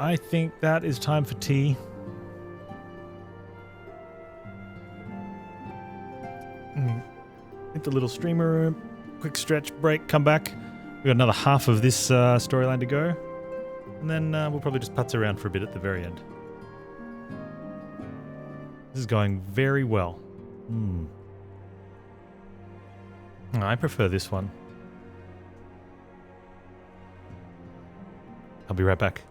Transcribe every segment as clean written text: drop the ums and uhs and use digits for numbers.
I think that is time for tea. Hit the little streamer room. Quick stretch, break, come back. We've got another half of this storyline to go. And then we'll probably just putz around for a bit at the very end. This is going very well. I prefer this one. I'll be right back.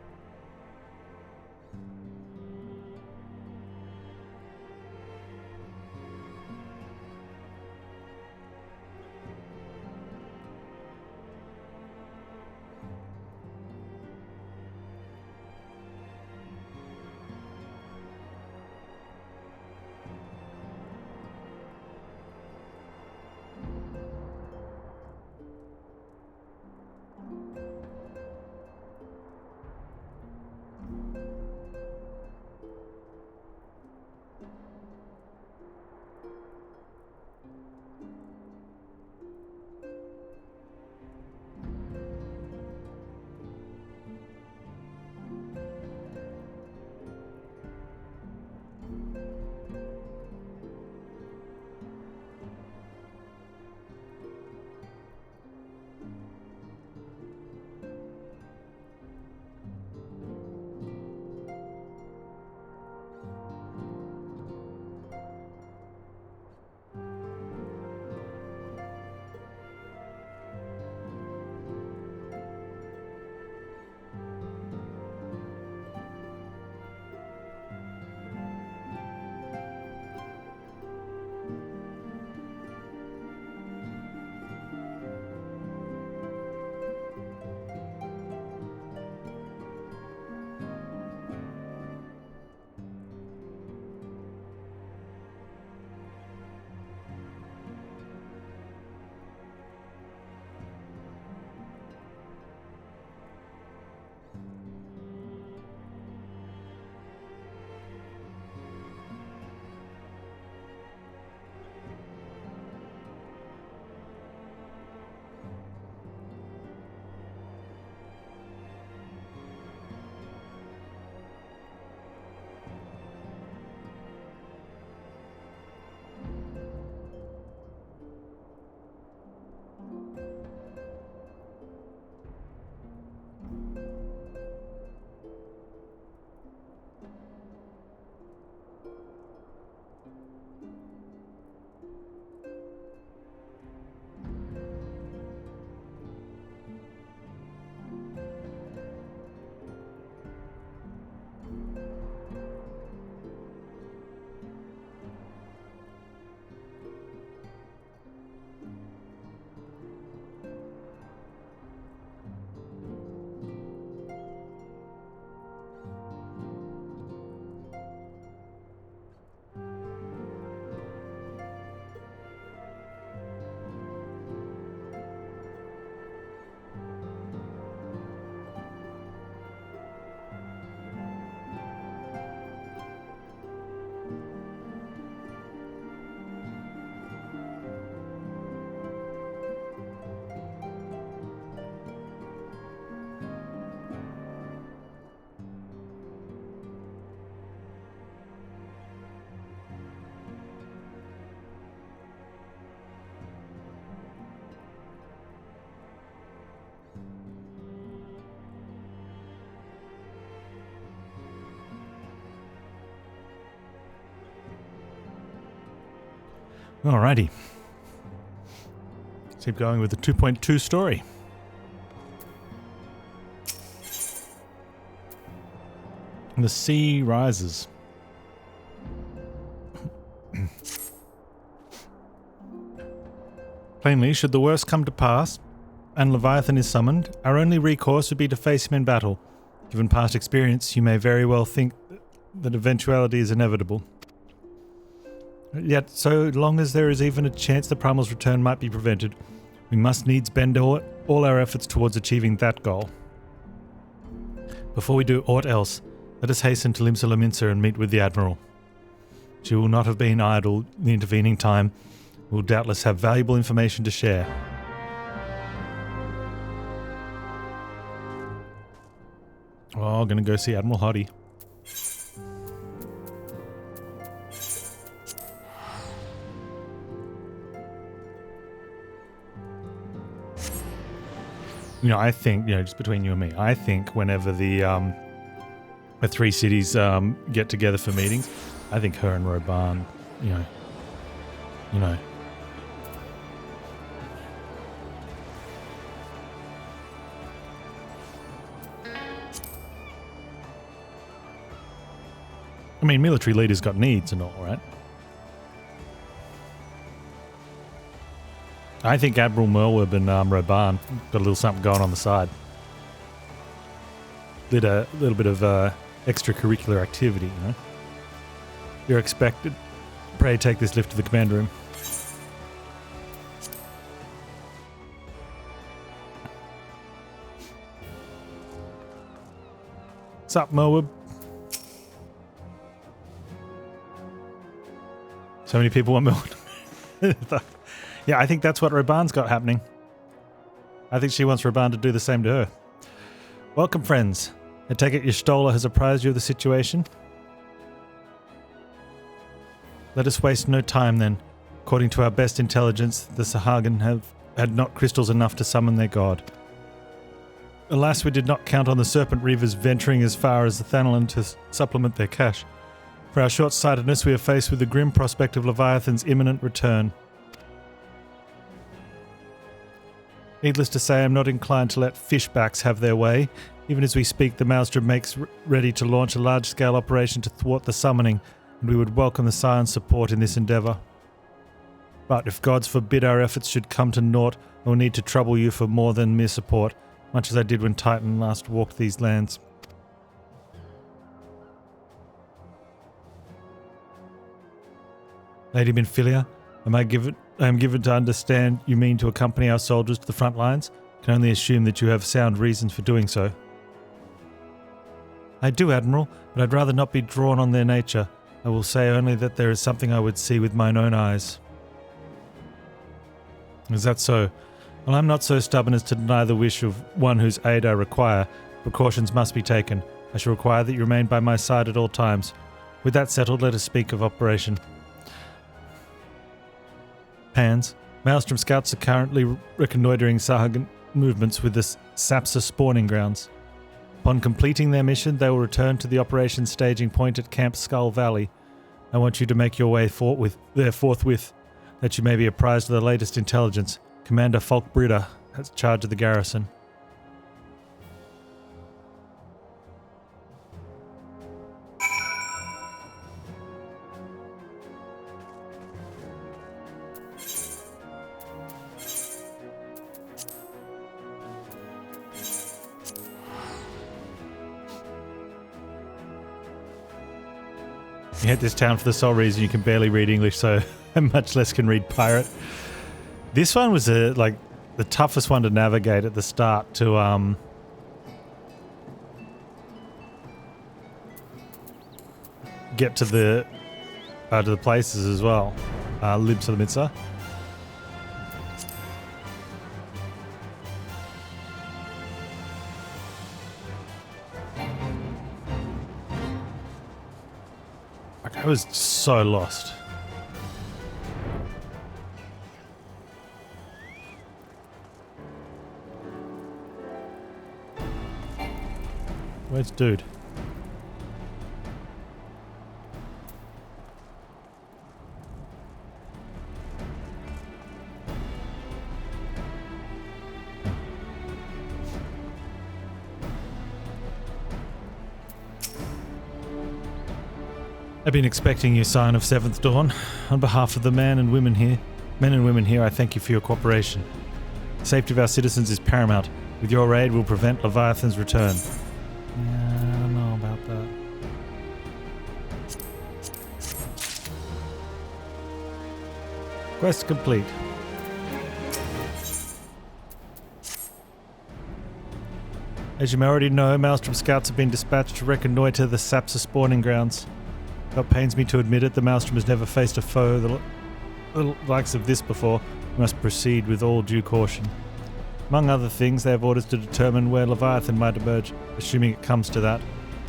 Alrighty. Let's keep going with the 2.2 story. The sea rises. Plainly, should the worst come to pass, and Leviathan is summoned, our only recourse would be to face him in battle. Given past experience, you may very well think that eventuality is inevitable. Yet, so long as there is even a chance the primal's return might be prevented, we must needs bend all our efforts towards achieving that goal. Before we do aught else, let us hasten to Limsa Lominsa and meet with the Admiral. She will not have been idle in the intervening time, will doubtless have valuable information to share. Oh, gonna go see Admiral Hottie. You know, I think, you know, just between you and me, I think whenever the three cities get together for meetings, I think her and Roban, you know. I mean, military leaders got needs and all, right? I think Admiral Merweb and Roban got a little something going on the side. Did a little bit of extracurricular activity, you know? You're expected. Pray take this lift to the command room. What's up, Merweb? So many people want Merweb. Yeah, I think that's what Roban's got happening. I think she wants Roban to do the same to her. Welcome, friends. I take it your Stola has apprised you of the situation? Let us waste no time then. According to our best intelligence, the Sahagin had not crystals enough to summon their god. Alas, we did not count on the Serpent Reavers venturing as far as the Thanalan to supplement their cache. For our short-sightedness, we are faced with the grim prospect of Leviathan's imminent return. Needless to say, I am not inclined to let fishbacks have their way. Even as we speak, the Maelstrom makes ready to launch a large-scale operation to thwart the summoning, and we would welcome the Scion's support in this endeavour. But if gods forbid our efforts should come to naught, I will need to trouble you for more than mere support, much as I did when Titan last walked these lands. Lady Minfilia, I am given to understand you mean to accompany our soldiers to the front lines. Can only assume that you have sound reasons for doing so. I do, Admiral, but I'd rather not be drawn on their nature. I will say only that there is something I would see with mine own eyes. Is that so? Well, I'm not so stubborn as to deny the wish of one whose aid I require. Precautions must be taken. I shall require that you remain by my side at all times. With that settled, let us speak of operation. Panz, Maelstrom scouts are currently reconnoitering Sahagin movements with the Sapsa spawning grounds. Upon completing their mission, they will return to the operation staging point at Camp Skull Valley. I want you to make your way there forthwith, that you may be apprised of the latest intelligence. Commander Falkbrider has charge of the garrison. You hit this town for the sole reason you can barely read English, so much less can read pirate. This one was like the toughest one to navigate at the start to get to the places as well. Libs of the Midsa. I was so lost. Where's dude? I've been expecting your sign of Seventh Dawn. On behalf of the men and women here, I thank you for your cooperation. The safety of our citizens is paramount. With your aid, we'll prevent Leviathan's return. Yeah, I don't know about that. Quest complete. As you may already know, Maelstrom scouts have been dispatched to reconnoiter the Sapsa spawning grounds. Though it pains me to admit it, the Maelstrom has never faced a foe the likes of this before. We must proceed with all due caution. Among other things, they have orders to determine where Leviathan might emerge, assuming it comes to that.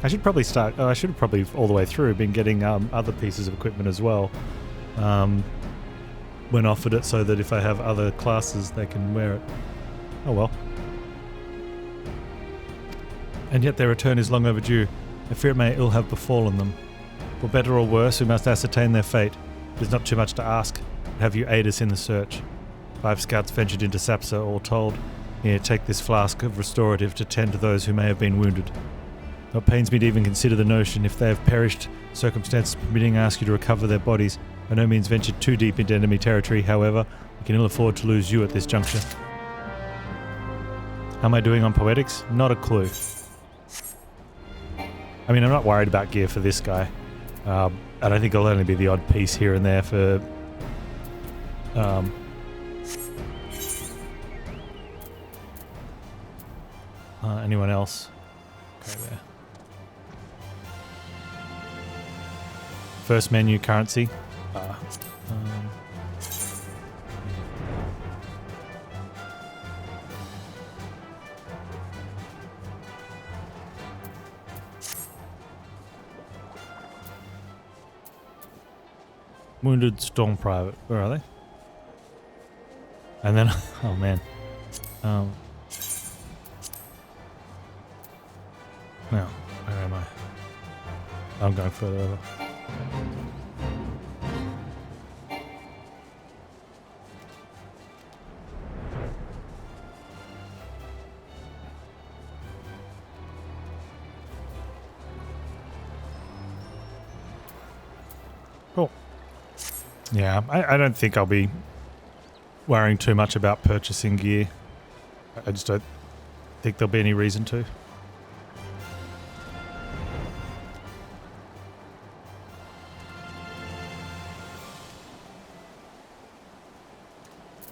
I should probably start... I should have probably, all the way through, been getting other pieces of equipment as well. When offered it, so that if I have other classes, they can wear it. Oh well. And yet their return is long overdue. I fear it may ill have befallen them. For better or worse, we must ascertain their fate. It is not too much to ask. Have you aid us in the search? 5 scouts ventured into Sapsa, all told. Here, take this flask of restorative to tend to those who may have been wounded. It pains me to even consider the notion. If they have perished, circumstances permitting, I ask you to recover their bodies. By no means venture too deep into enemy territory, however. We can ill afford to lose you at this juncture. How am I doing on poetics? Not a clue. I mean, I'm not worried about gear for this guy. I don't think it'll only be the odd piece here and there for... anyone else? Okay, there. First menu, currency. Wounded Storm Private. Where are they? And then, oh man. Now, where am I? I'm going further over. Cool. Yeah, I don't think I'll be worrying too much about purchasing gear. I just don't think there'll be any reason to.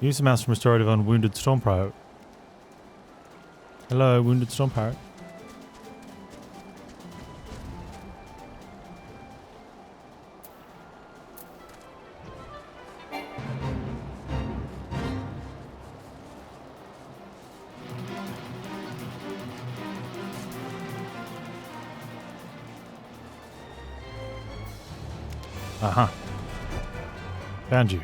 Use the mouse from restorative on Wounded Storm Pirate. Hello, Wounded Storm Pirate. Aha. Found you.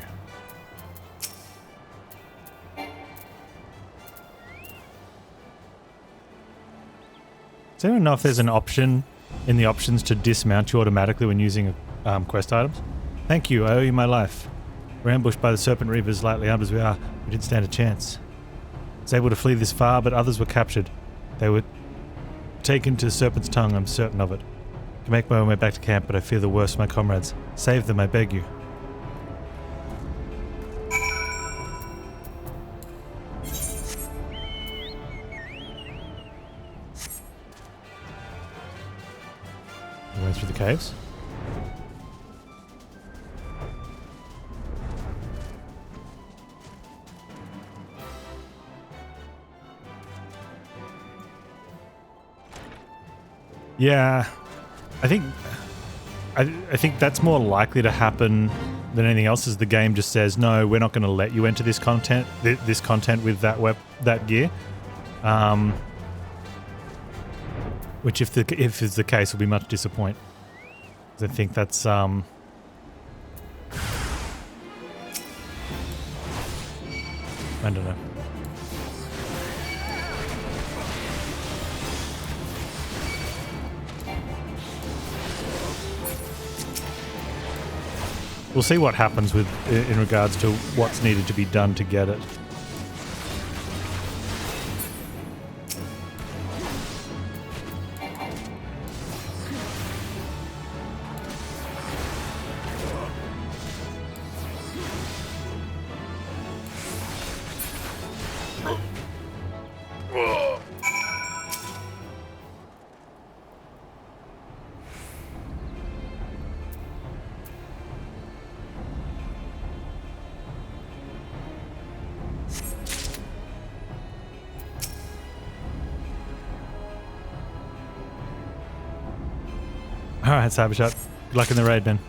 Does anyone know if there's an option in the options to dismount you automatically when using quest items? Thank you, I owe you my life. We're ambushed by the Serpent Reavers, lightly armed as we are. We didn't stand a chance. I was able to flee this far, but others were captured. They were taken to Serpent's Tongue, I'm certain of it. I can make my own way back to camp, but I fear the worst for my comrades. Save them, I beg you. We went through the caves. Yeah, I think that's more likely to happen than anything else. Is the game just says no, we're not going to let you enter this content, with that gear. Which, if it's the case, will be much disappointing. I think that's I don't know. We'll see what happens with in regards to what's needed to be done to get it. Alright, Cybershot. Good luck in the raid, man.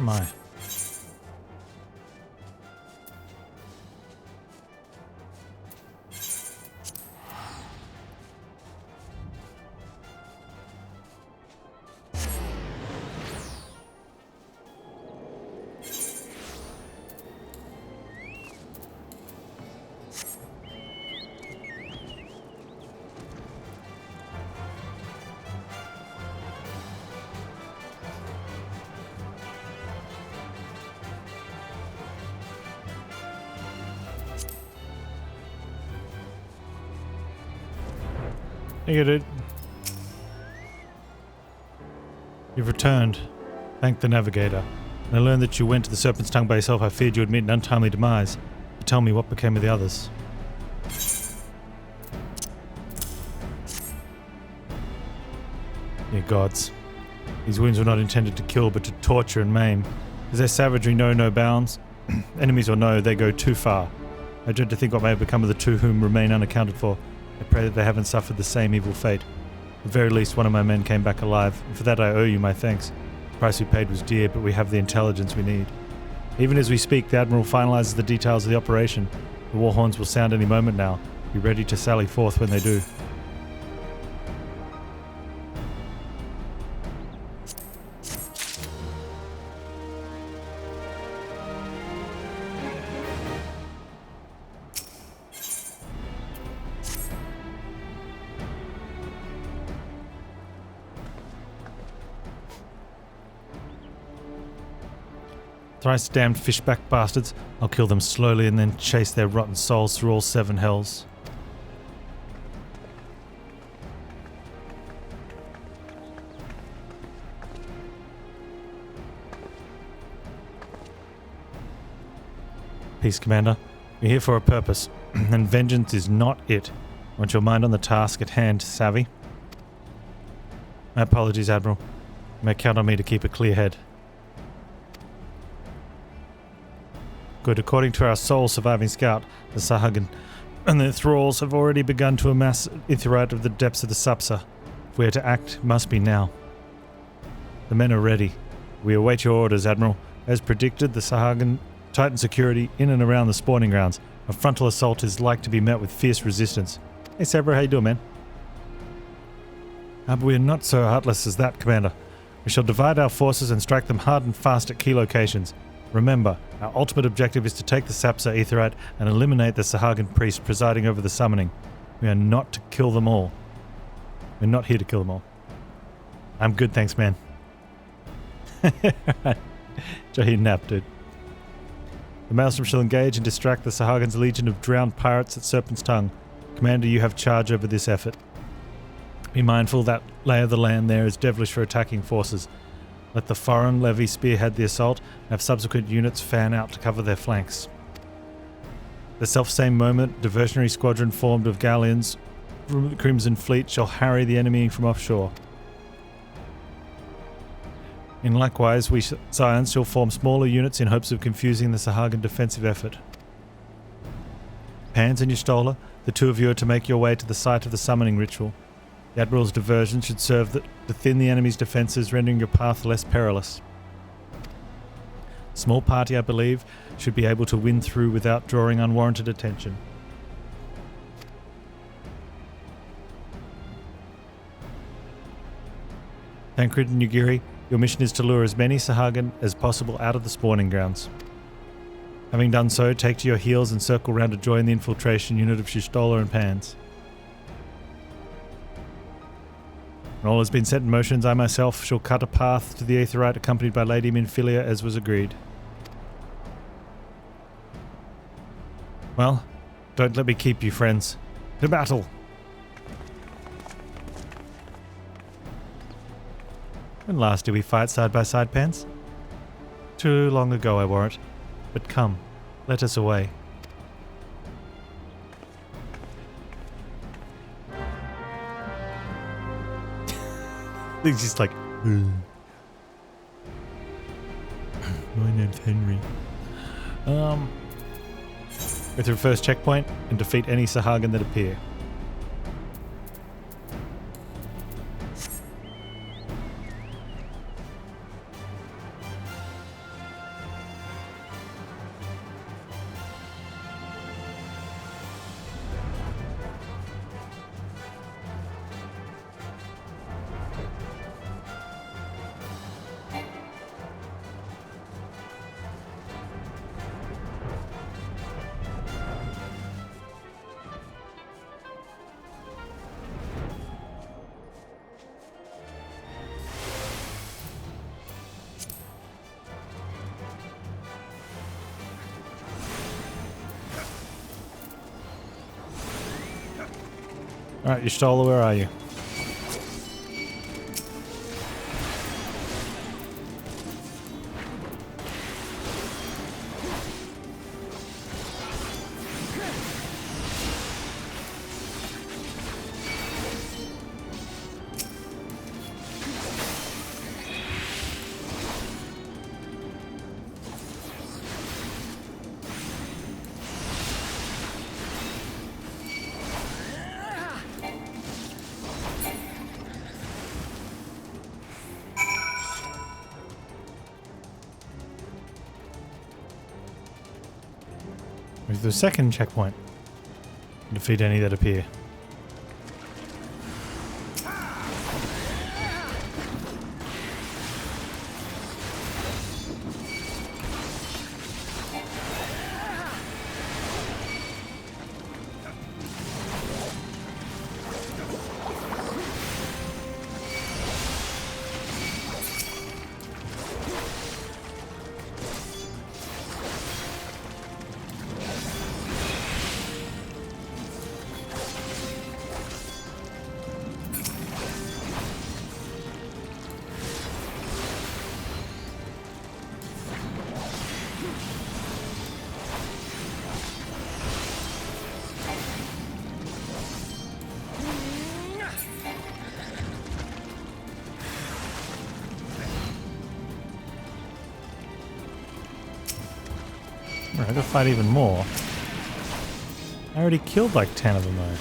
My. Hey, dude. You've returned. Thank the navigator. When I learned that you went to the Serpent's Tongue by yourself, I feared you would meet an untimely demise. But tell me, what became of the others? Ye gods. These wounds were not intended to kill, but to torture and maim. Does their savagery know no bounds? Enemies or no, they go too far. I dread to think what may have become of the two whom remain unaccounted for. I pray that they haven't suffered the same evil fate. At the very least, one of my men came back alive, and for that I owe you my thanks. The price we paid was dear, but we have the intelligence we need. Even as we speak, the Admiral finalizes the details of the operation. The war horns will sound any moment now. Be ready to sally forth when they do. Thrice damned fishback bastards. I'll kill them slowly and then chase their rotten souls through all 7 hells. Peace, Commander. We're here for a purpose, and vengeance is not it. Want your mind on the task at hand, savvy? My apologies, Admiral. You may count on me to keep a clear head. Good. According to our sole surviving scout, the Sahuagin, and their thralls have already begun to amass Aetheryte of the depths of the Sapsa. If we are to act, it must be now. The men are ready. We await your orders, Admiral. As predicted, the Sahuagin tighten security in and around the spawning grounds. A frontal assault is like to be met with fierce resistance. Hey Sabra, how you doing, man? But we are not so heartless as that, Commander. We shall divide our forces and strike them hard and fast at key locations. Remember, our ultimate objective is to take the Sapsa Aetheryte and eliminate the Sahuagin priest presiding over the summoning. We are not to kill them all. We're not here to kill them all. I'm good, thanks, man. Jaheen nap, dude. The Maelstrom shall engage and distract the Sahuagin's legion of drowned pirates at Serpent's Tongue. Commander, you have charge over this effort. Be mindful that lay of the land there is devilish for attacking forces. Let the foreign levy spearhead the assault and have subsequent units fan out to cover their flanks. The self-same moment, diversionary squadron formed of galleons from the Crimson Fleet shall harry the enemy from offshore. In likewise, we Scions shall form smaller units in hopes of confusing the Sahuagin defensive effort. Panz and Y'shtola, the two of you are to make your way to the site of the summoning ritual. The Admiral's diversion should serve to thin the enemy's defences, rendering your path less perilous. A small party, I believe, should be able to win through without drawing unwarranted attention. Tancred and Yugiri, your mission is to lure as many Sahuagin as possible out of the spawning grounds. Having done so, take to your heels and circle round to join the infiltration unit of Y'shtola and Panz. When all has been set in motion, I myself shall cut a path to the Aetheryte accompanied by Lady Minfilia as was agreed. Well, don't let me keep you, friends. To battle! When last did we fight side by side, Panz? Too long ago, I warrant. But come, let us away. He's just like, my name's Henry. Go through first checkpoint and defeat any Sahuagin that appear. Alright, Y'shtola, where are you? With the second checkpoint. Defeat any that appear. I gotta fight even more. I already killed like 10 of them though.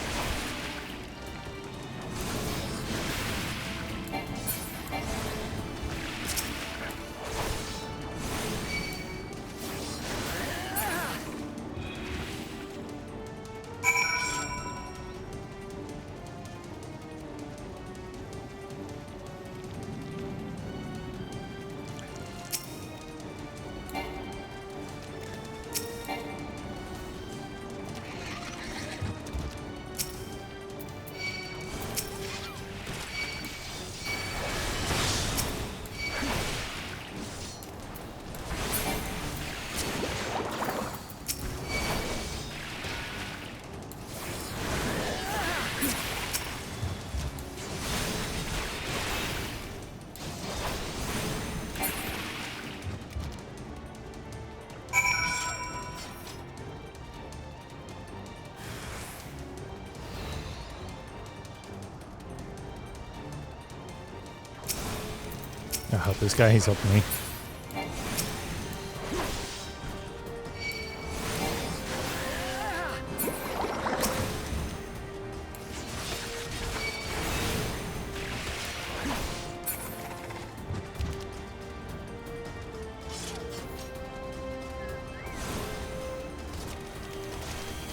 I'll help this guy, he's helping me.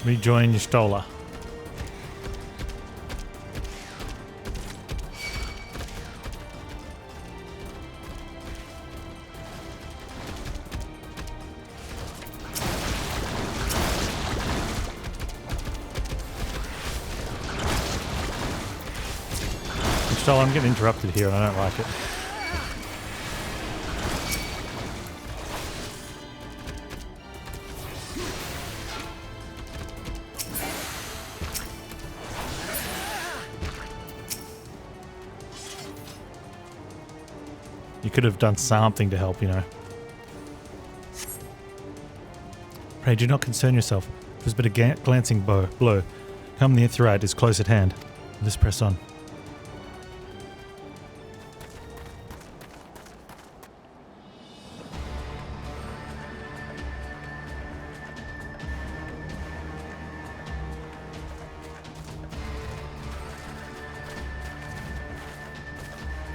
Rejoin Y'shtola. Y'shtola, I'm getting interrupted here and I don't like it. You could have done something to help, you know. Pray do not concern yourself. It was but a glancing blow. Come, the Aetheryte is close at hand. Let us press on.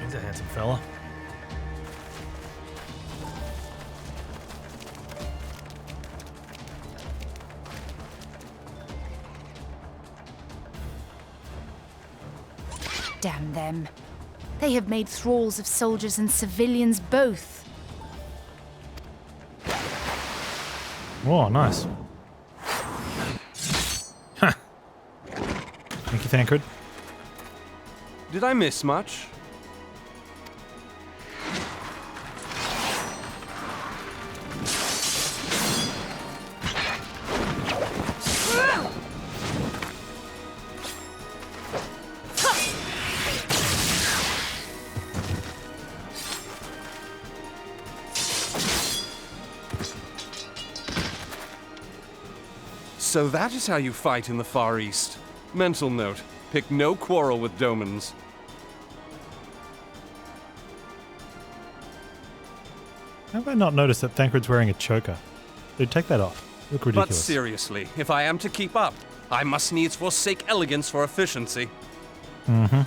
He's a handsome fella. Damn them. They have made thralls of soldiers and civilians both. Oh, nice. Huh. Thank you, Thancred. Did I miss much? So that is how you fight in the Far East. Mental note, pick no quarrel with Domans. How have I not noticed that Thancred's wearing a choker? Dude, take that off. You look ridiculous. But seriously, if I am to keep up, I must needs forsake elegance for efficiency. Mm-hmm.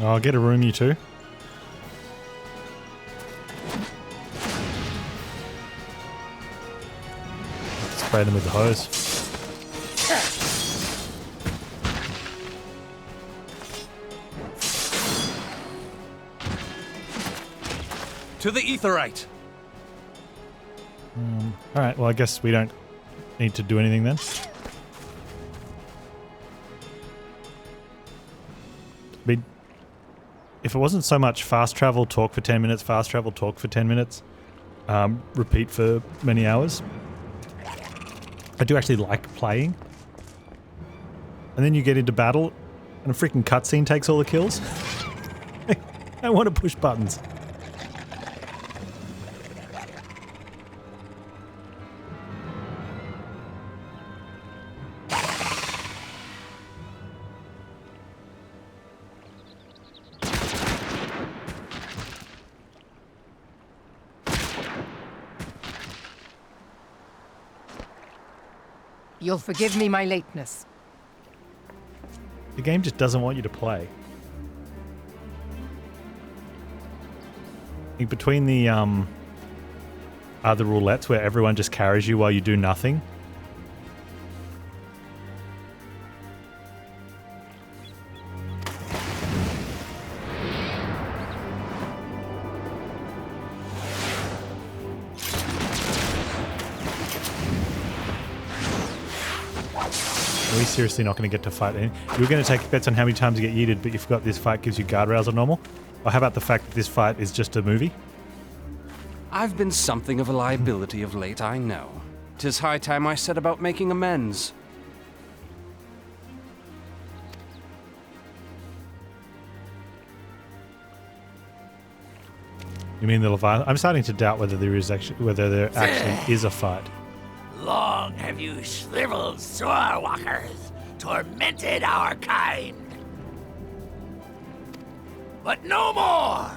Oh, I'll get a room, you two. Spray them with the hose. To the Aetheryte! Alright, well I guess we don't need to do anything then. I mean, if it wasn't so much fast travel, talk for 10 minutes, fast travel, talk for 10 minutes, repeat for many hours, I do actually like playing. And then you get into battle and a freaking cutscene takes all the kills. I want to push buttons. You'll forgive me my lateness. The game just doesn't want you to play. I think between the roulettes where everyone just carries you while you do nothing. Are we seriously not going to get to fight? You were going to take bets on how many times you get yeeted, but you forgot this fight gives you guardrails on normal? Or how about the fact that this fight is just a movie? I've been something of a liability of late, I know. 'Tis high time I set about making amends. You mean the Leviathan? I'm starting to doubt whether there actually is a fight. Long have you shriveled swordwalkers, tormented our kind. But no more!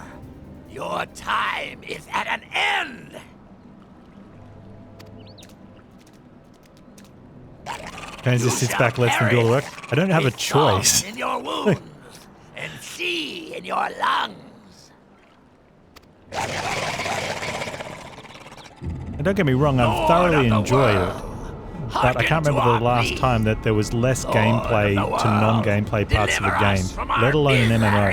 Your time is at an end! Panz just sits back, lets them do all the work. I don't have a choice. In your wounds and sea in your lungs. And don't get me wrong, I've thoroughly enjoyed it. But I can't remember the last time that there was less gameplay to non-gameplay parts of the game, let alone an MMO.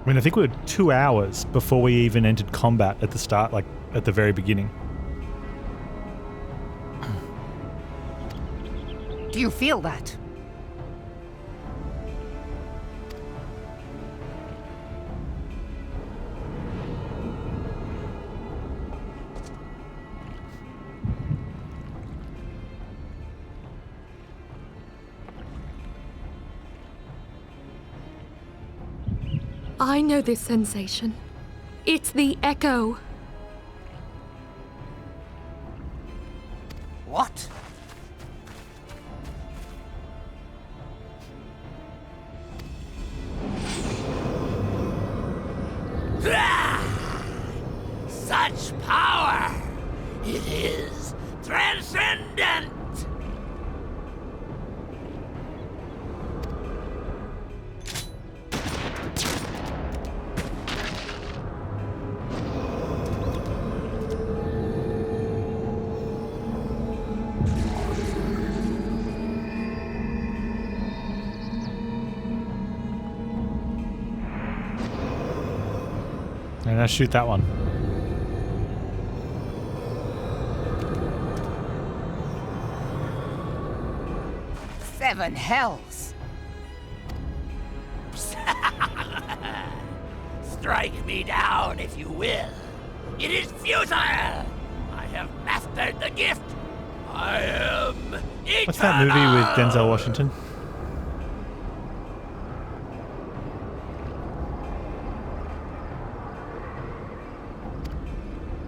I mean, I think we were 2 hours before we even entered combat at the start, like at the very beginning. Do you feel that? I know this sensation. It's the echo. What? Such power! It is transcendent! And now shoot that one. Seven hells. corpse. Strike me down if you will. It is futile. I have mastered the gift. I am eternal. What's that movie with Denzel Washington?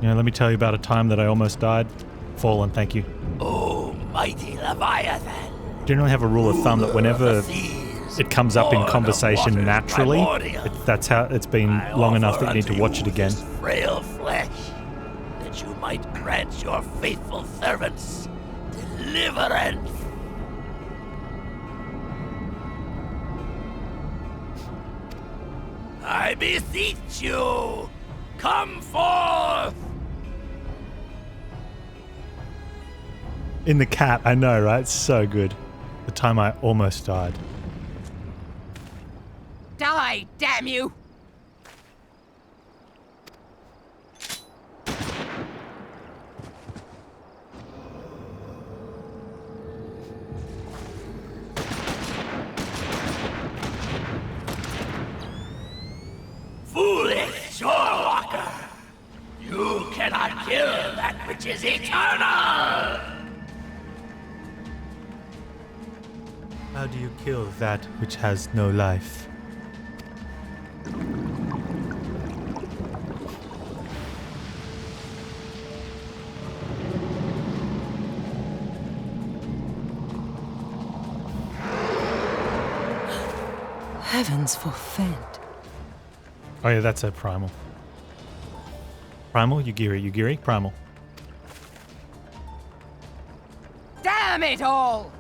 You know, let me tell you about a time that I almost died. Fallen, thank you. Oh, mighty Leviathan. Generally have a rule of thumb that whenever it comes up in conversation naturally, that's how it's been long enough that you need to watch it again. Frail flesh, that you might grant your faithful servants deliverance. I beseech you, come forth. In the cat, I know, right? It's so good. The time I almost died. Die, damn you! Foolish shorewalker! You cannot kill that which is eternal! How do you kill that which has no life? Heavens forfend. Oh yeah, that's a primal. Primal? Yugiri? Primal. Damn it all!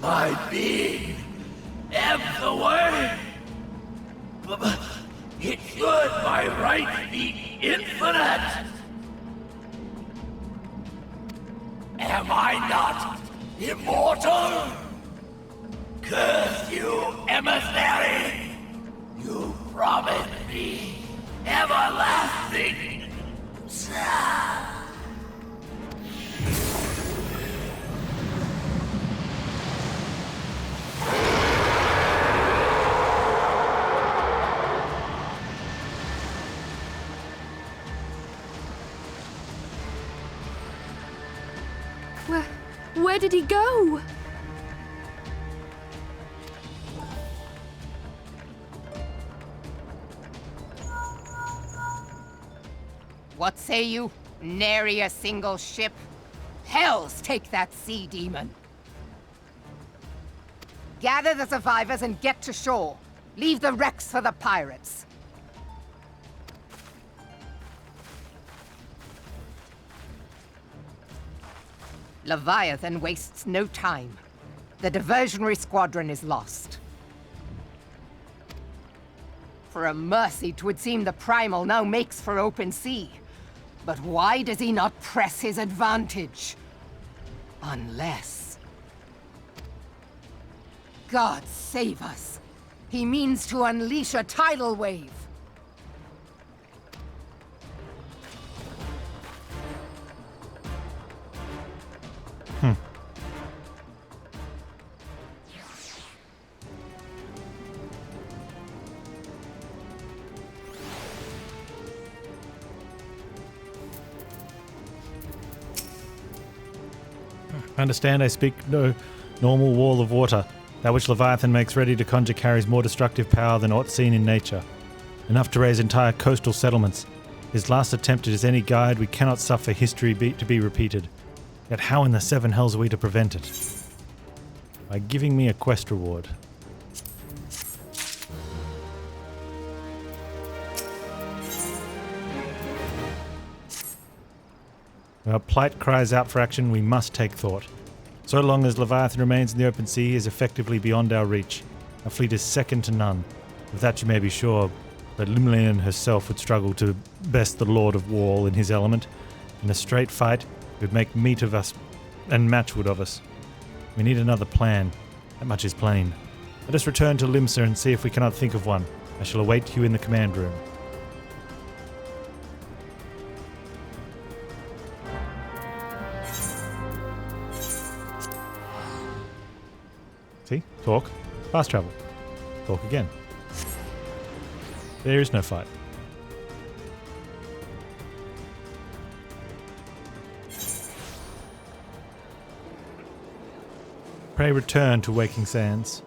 My being ebbs away. It should by right be infinite. Am I not immortal? Curse you, emissary! You promised me everlasting. Where did he go? What say you? Nary a single ship? Hells take that sea demon! Gather the survivors and get to shore. Leave the wrecks for the pirates. Leviathan wastes no time. The diversionary squadron is lost. For a mercy, 'twould seem the primal now makes for open sea. But why does he not press his advantage? Unless... God save us! He means to unleash a tidal wave! Understand, I speak no normal wall of water. That which Leviathan makes ready to conjure carries more destructive power than aught seen in nature. Enough to raise entire coastal settlements. His last attempt as any guide, we cannot suffer history to be repeated. Yet how in the seven hells are we to prevent it? By giving me a quest reward. Our plight cries out for action, we must take thought. So long as Leviathan remains in the open sea, he is effectively beyond our reach. Our fleet is second to none. Of that you may be sure, but Limlian herself would struggle to best the Lord of War in his element. In a straight fight, he would make meat of us and matchwood of us. We need another plan. That much is plain. Let us return to Limsa and see if we cannot think of one. I shall await you in the command room. See? Talk. Fast travel. Talk again. There is no fight. Pray return to Waking Sands.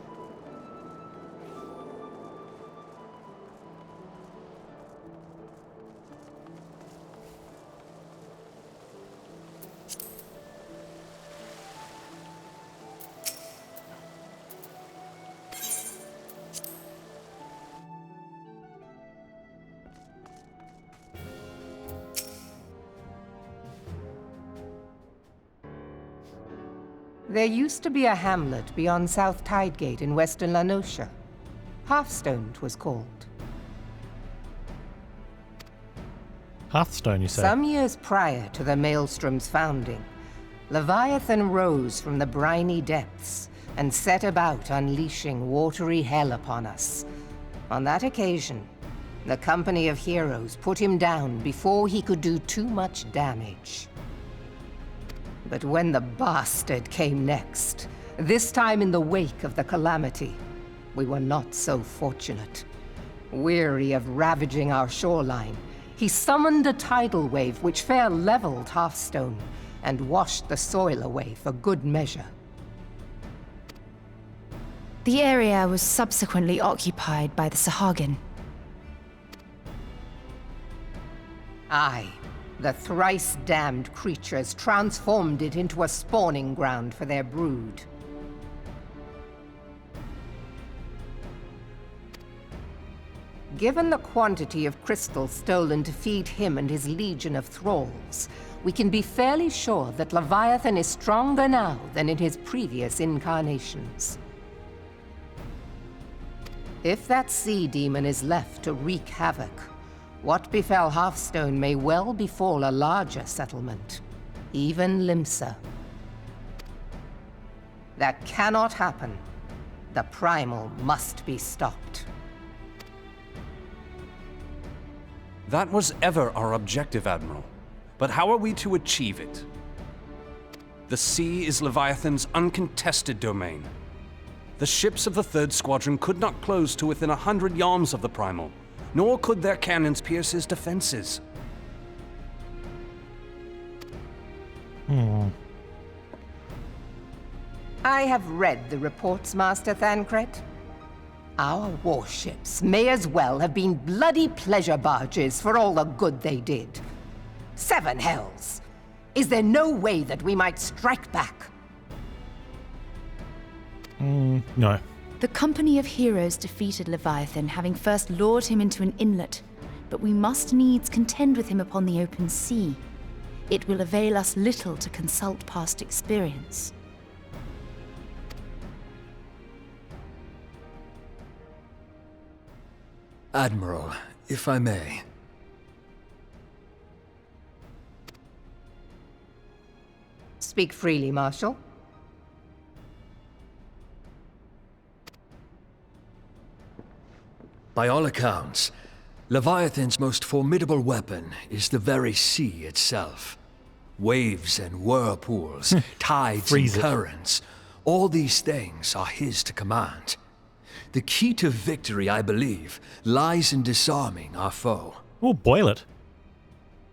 There used to be a hamlet beyond South Tidegate in western La Noscia. Hearthstone 'twas called. Hearthstone, you say? Some years prior to the Maelstrom's founding, Leviathan rose from the briny depths and set about unleashing watery hell upon us. On that occasion, the Company of Heroes put him down before he could do too much damage. But when the bastard came next, this time in the wake of the Calamity, we were not so fortunate. Weary of ravaging our shoreline, he summoned a tidal wave which fair leveled Hearthstone and washed the soil away for good measure. The area was subsequently occupied by the Sahagin. Aye, the thrice-damned creatures transformed it into a spawning ground for their brood. Given the quantity of crystal stolen to feed him and his legion of thralls, we can be fairly sure that Leviathan is stronger now than in his previous incarnations. If that sea demon is left to wreak havoc, what befell Hearthstone may well befall a larger settlement, even Limsa. That cannot happen. The primal must be stopped. That was ever our objective, Admiral. But how are we to achieve it? The sea is Leviathan's uncontested domain. The ships of the 3rd Squadron could not close to within 100 yards of the primal, nor could their cannons pierce his defenses. I have read the reports, Master Thancred. Our warships may as well have been bloody pleasure barges for all the good they did. 7 hells! Is there no way that we might strike back? No. The Company of Heroes defeated Leviathan, having first lured him into an inlet, but we must needs contend with him upon the open sea. It will avail us little to consult past experience. Admiral, if I may. Speak freely, Marshal. By all accounts, Leviathan's most formidable weapon is the very sea itself. Waves and whirlpools, tides and Freeze it. currents, all these things are his to command. The key to victory, I believe, lies in disarming our foe. We'll boil it.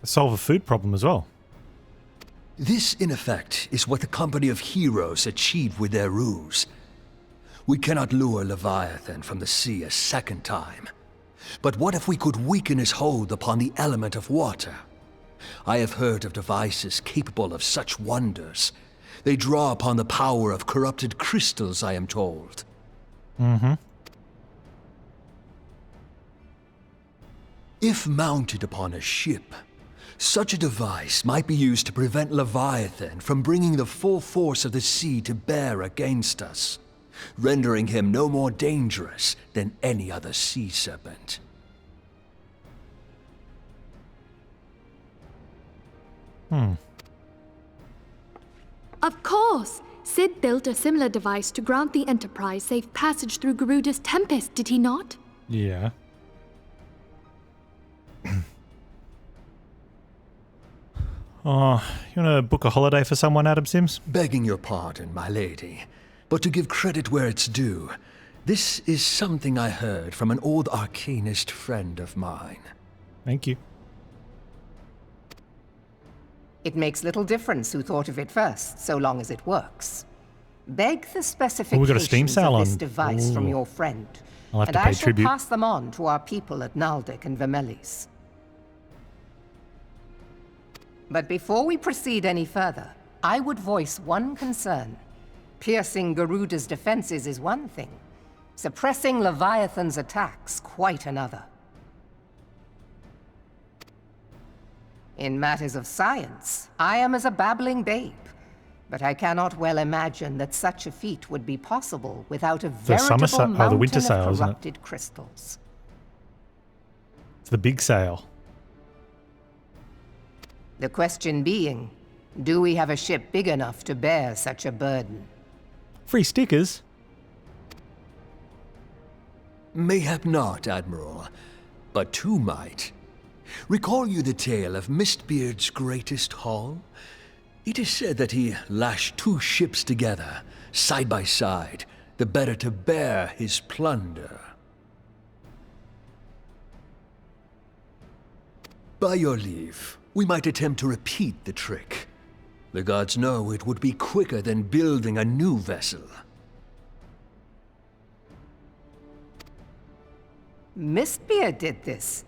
Solve a food problem as well. This, in effect, is what the Company of Heroes achieved with their ruse. We cannot lure Leviathan from the sea a second time. But what if we could weaken his hold upon the element of water? I have heard of devices capable of such wonders. They draw upon the power of corrupted crystals, I am told. If mounted upon a ship, such a device might be used to prevent Leviathan from bringing the full force of the sea to bear against us, rendering him no more dangerous than any other sea serpent. Of course! Sid built a similar device to grant the Enterprise safe passage through Garuda's Tempest, did he not? Yeah. Oh, you want to book a holiday for someone, Adam Sims? Begging your pardon, my lady. But to give credit where it's due, this is something I heard from an old arcanist friend of mine. Thank you. It makes little difference who thought of it first, so long as it works. Beg the specifications got a Steam sale of this on. device from your friend, I'll have and to I pay shall tribute. pass them on to our people at Naldic and Vermelis. But before we proceed any further, I would voice one concern. Piercing Garuda's defenses is one thing. Suppressing Leviathan's attacks, quite another. In matters of science, I am as a babbling babe, but I cannot well imagine that such a feat would be possible without a veritable mountain the winter sail, of isn't it? corrupted crystals. It's the big sail. The question being, do we have a ship big enough to bear such a burden? Free stickers. Mayhap not, Admiral, but two might. Recall you the tale of Mistbeard's greatest haul? It is said that he lashed two ships together, side by side, the better to bear his plunder. By your leave, we might attempt to repeat the trick. The gods know it would be quicker than building a new vessel. Mistbeard did this.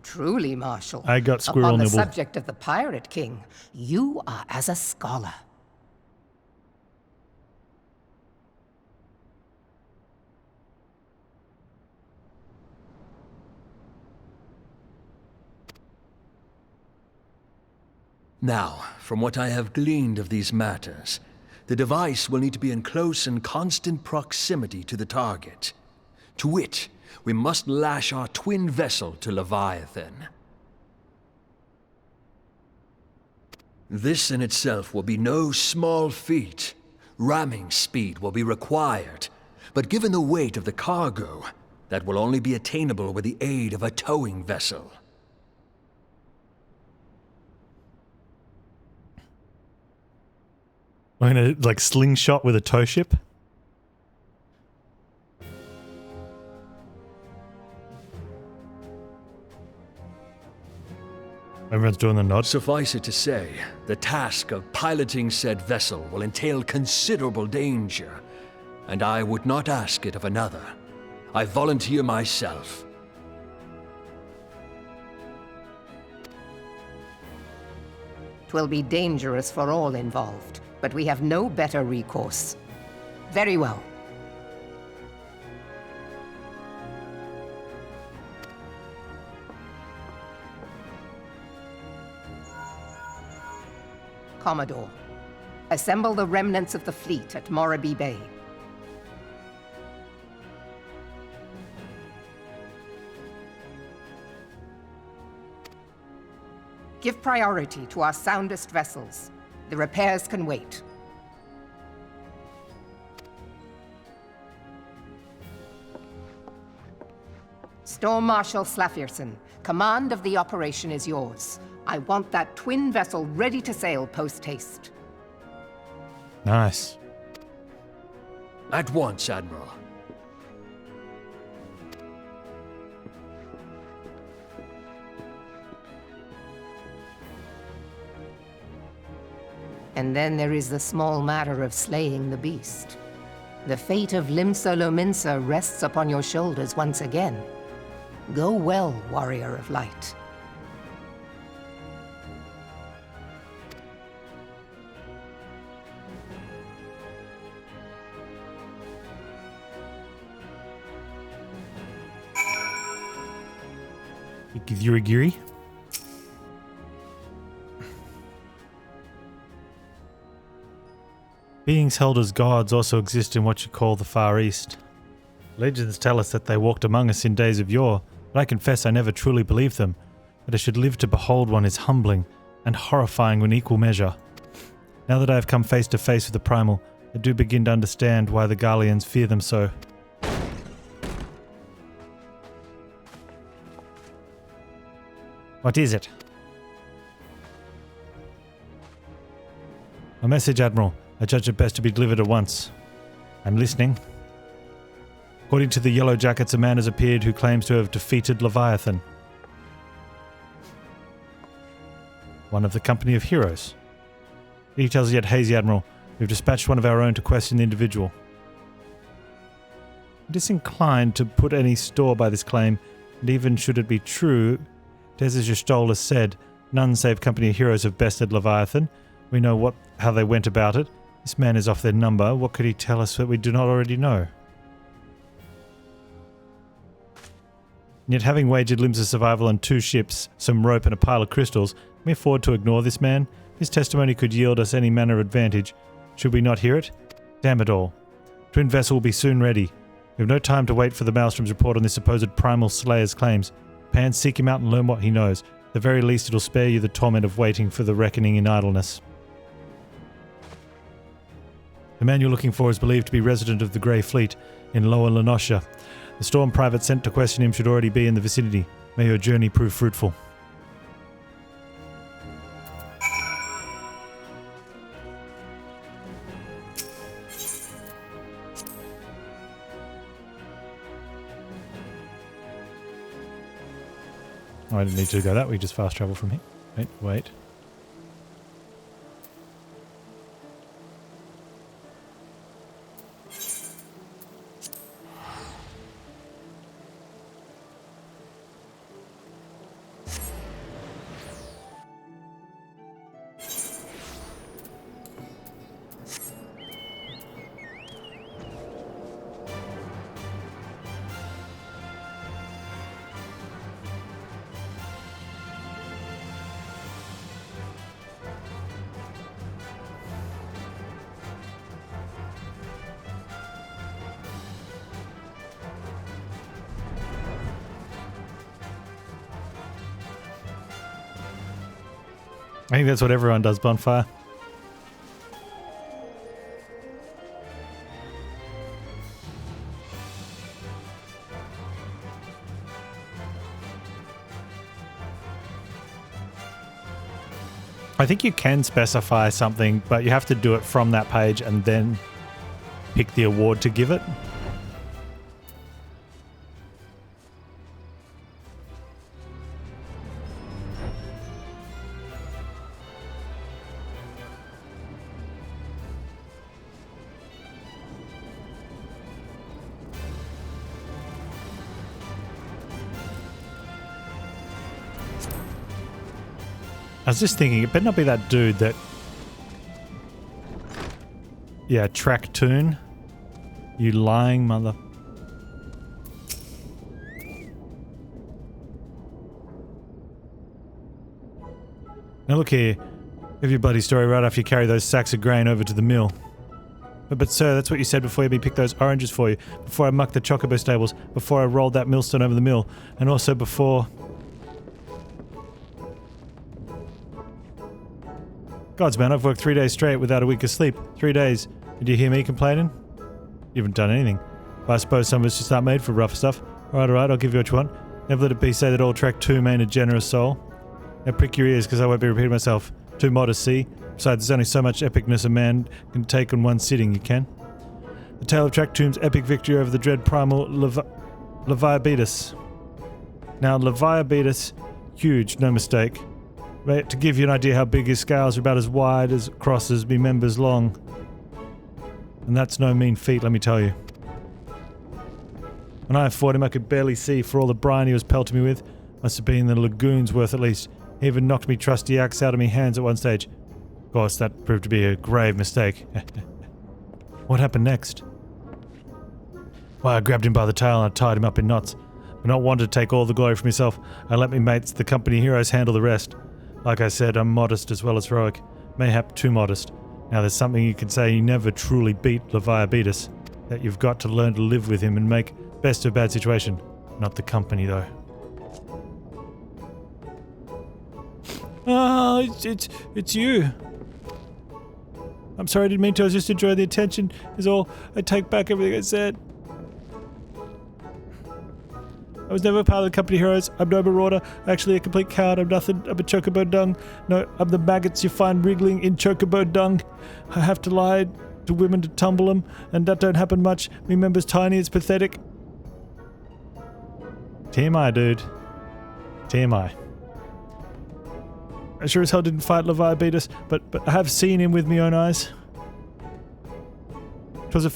Truly, Marshal. I got squirrel Upon the nibble. subject of the Pirate King, you are as a scholar. Now, from what I have gleaned of these matters, the device will need to be in close and constant proximity to the target. To wit, we must lash our twin vessel to Leviathan. This in itself will be no small feat. Ramming speed will be required, but given the weight of the cargo, that will only be attainable with the aid of a towing vessel. I'm gonna like slingshot with a tow ship. Everyone's doing the nod. Suffice it to say, the task of piloting said vessel will entail considerable danger, and I would not ask it of another. I volunteer myself. Twill be dangerous for all involved, but we have no better recourse. Very well. Commodore, assemble the remnants of the fleet at Morabee Bay. Give priority to our soundest vessels. The repairs can wait. Storm Marshal Slafierson, command of the operation is yours. I want that twin vessel ready to sail post-haste. Nice. At once, Admiral. And then there is the small matter of slaying the beast. The fate of Limsa Lominsa rests upon your shoulders once again. Go well, Warrior of Light. Yurigiri. Beings held as gods also exist in what you call the Far East. Legends tell us that they walked among us in days of yore, but I confess I never truly believed them. That I should live to behold one is humbling and horrifying in equal measure. Now that I have come face to face with the primal, I do begin to understand why the Garleans fear them so. What is it? A message, Admiral. I judge it best to be delivered at once. I'm listening. According to the Yellow Jackets, a man has appeared who claims to have defeated Leviathan. One of the company of heroes. Details yet hazy, Admiral. We've dispatched one of our own to question the individual. I'm disinclined to put any store by this claim, and even should it be true, as Stolas said, none save company of heroes have bested Leviathan. We know how they went about it. This man is off their number. What could he tell us that we do not already know? And yet, having wagered limbs of survival on 2 ships, some rope and a pile of crystals, can we afford to ignore this man? His testimony could yield us any manner of advantage. Should we not hear it? Damn it all. Twin vessel will be soon ready. We have no time to wait for the Maelstrom's report on this supposed primal slayer's claims. Panz, seek him out and learn what he knows. At the very least, it'll spare you the torment of waiting for the reckoning in idleness. The man you're looking for is believed to be resident of the Grey Fleet in Lower Lenosha. The Storm private sent to question him should already be in the vicinity. May your journey prove fruitful. Oh, I didn't need to go that way, just fast travel from here. Wait. I think that's what everyone does, bonfire. I think you can specify something, but you have to do it from that page and then pick the award to give it. I was just thinking, it better not be that dude that... Yeah, track tune. You lying mother... Now look here. Give your bloody story right after you carry those sacks of grain over to the mill. But sir, that's what you said before you picked those oranges for you. Before I mucked the chocobo stables. Before I rolled that millstone over the mill. And also before... Gods, man, I've worked 3 days straight without a week of sleep. 3 days. Did you hear me complaining? You haven't done anything. But I suppose some of us just aren't made for rough stuff. Alright, I'll give you what you want. Never let it be said that all Track 2 main a generous soul. Now prick your ears, because I won't be repeating myself. Too modest, see? Besides, there's only so much epicness a man can take in one sitting, you can. The tale of Track 2's epic victory over the dread primal Leviabetus. Now, Leviabetus, huge, no mistake. But to give you an idea how big his scales are about as wide as crosses be members long. And that's no mean feat, let me tell you. When I fought him, I could barely see for all the brine he was pelting me with. Must have been the lagoon's worth at least. He even knocked me trusty axe out of me hands at one stage. Of course, that proved to be a grave mistake. What happened next? Well, I grabbed him by the tail and I tied him up in knots. But not wanting to take all the glory for myself, I let me mates, the company heroes, handle the rest. Like I said, I'm modest as well as heroic. Mayhap too modest. Now there's something you can say: you never truly beat Leviabetus. That you've got to learn to live with him and make best of a bad situation. Not the company, though. Oh, it's you. I'm sorry, I didn't mean to. I was just enjoying the attention is all. I take back everything I said. I was never part of the company heroes. I'm no marauder. Actually a complete coward. I'm nothing. I'm a chocobo dung. No, I'm the maggots you find wriggling in chocobo dung. I have to lie to women to tumble them, and that don't happen much. Me member's tiny, it's pathetic. TMI, dude. TMI. I sure as hell didn't fight Levi beat us, but I have seen him with me own eyes. It was a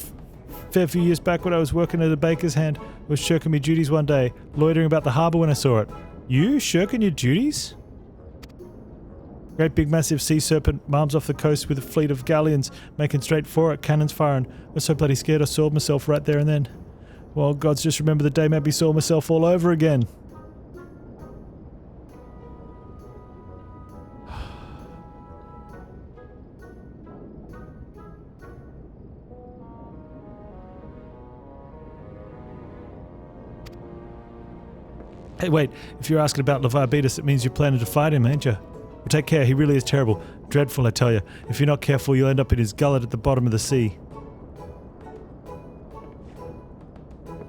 fair few years back when I was working at a baker's hand. I was shirking me duties one day, loitering about the harbour when I saw it. You shirking your duties? Great big massive sea serpent marms off the coast with a fleet of galleons making straight for it, cannons firing. I was so bloody scared I soiled myself right there and then. Well, gods, just remember the day made me soil myself all over again. Hey, wait, if you're asking about Levi Beatus, it means you're planning to fight him, ain't you? Well, take care, he really is terrible. Dreadful, I tell you. If you're not careful, you'll end up in his gullet at the bottom of the sea.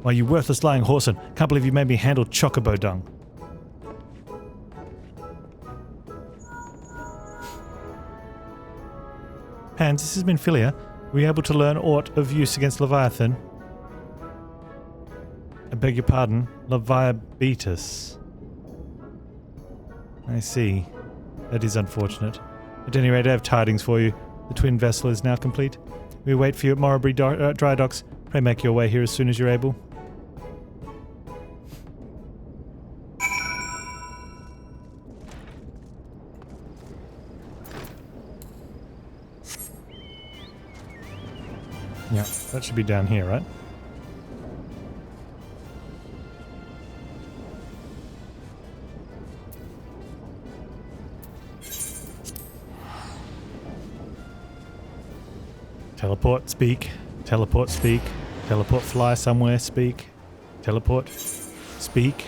Why, you worthless lying whoreson. Can't believe you made me handle chocobo dung. Panz, this has been Philia. Were you able to learn aught of use against Leviathan? I beg your pardon, Leviabetus. I see. That is unfortunate. At any rate, I have tidings for you. The twin vessel is now complete. We wait for you at Morrowbury dry docks. Pray make your way here as soon as you're able. Yeah, that should be down here, right? Teleport, speak. Teleport, speak. Teleport, fly somewhere, speak. Teleport, speak.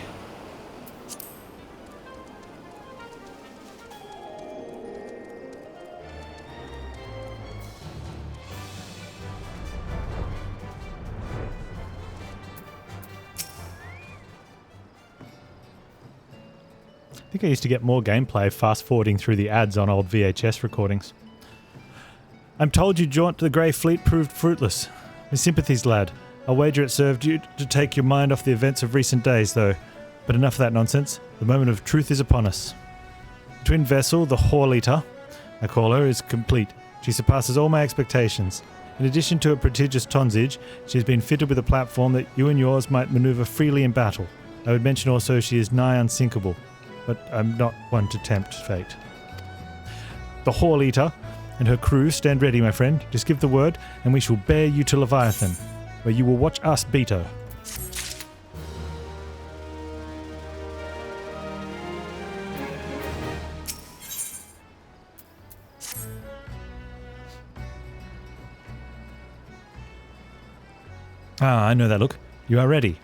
I think I used to get more gameplay fast-forwarding through the ads on old VHS recordings. I'm told your jaunt to the Grey Fleet proved fruitless. My sympathies, lad. I'll wager it served you to take your mind off the events of recent days, though. But enough of that nonsense. The moment of truth is upon us. The twin vessel, the Whore-Eater, I call her, is complete. She surpasses all my expectations. In addition to a prodigious tonnage, she has been fitted with a platform that you and yours might maneuver freely in battle. I would mention also she is nigh unsinkable, but I'm not one to tempt fate. The Whore-Eater and her crew stand ready, my friend. Just give the word, and we shall bear you to Leviathan, where you will watch us beat her. Ah, I know that look. You are ready.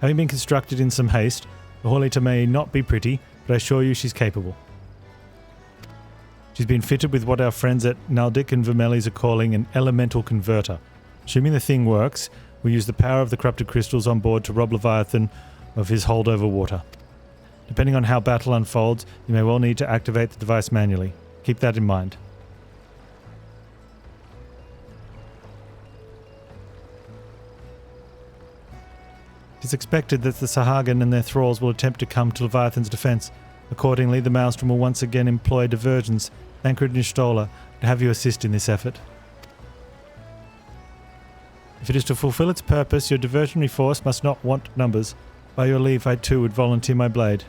Having been constructed in some haste, the Whore-Eater may not be pretty, but I assure you she's capable. She's been fitted with what our friends at Naldic and Vermelis are calling an elemental converter. Assuming the thing works, we'll use the power of the corrupted crystals on board to rob Leviathan of his holdover water. Depending on how battle unfolds, you may well need to activate the device manually. Keep that in mind. It is expected that the Sahagin and their thralls will attempt to come to Leviathan's defense. Accordingly, the Maelstrom will once again employ diversions. Thancred and Stola to have you assist in this effort. If it is to fulfill its purpose, your diversionary force must not want numbers. By your leave, I too would volunteer my blade.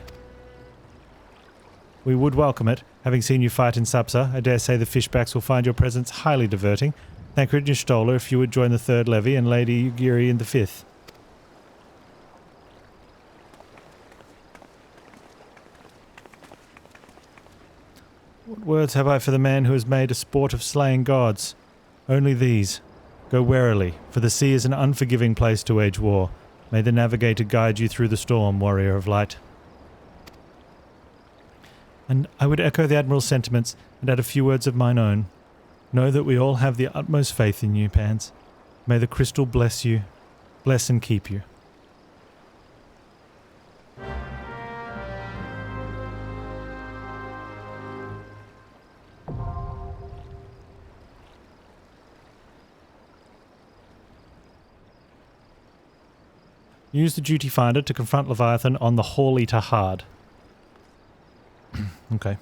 We would welcome it. Having seen you fight in Sapsa, I dare say the fishbacks will find your presence highly diverting. Thancred and Stola, if you would join the third levy, and Lady Ugiri in the fifth. What words have I for the man who has made a sport of slaying gods? Only these. Go warily, for the sea is an unforgiving place to wage war. May the navigator guide you through the storm, warrior of light. And I would echo the Admiral's sentiments and add a few words of mine own. Know that we all have the utmost faith in you, Panz. May the crystal bless you, bless and keep you. Use the duty finder to confront Leviathan on the Hawley to Hard. Okay.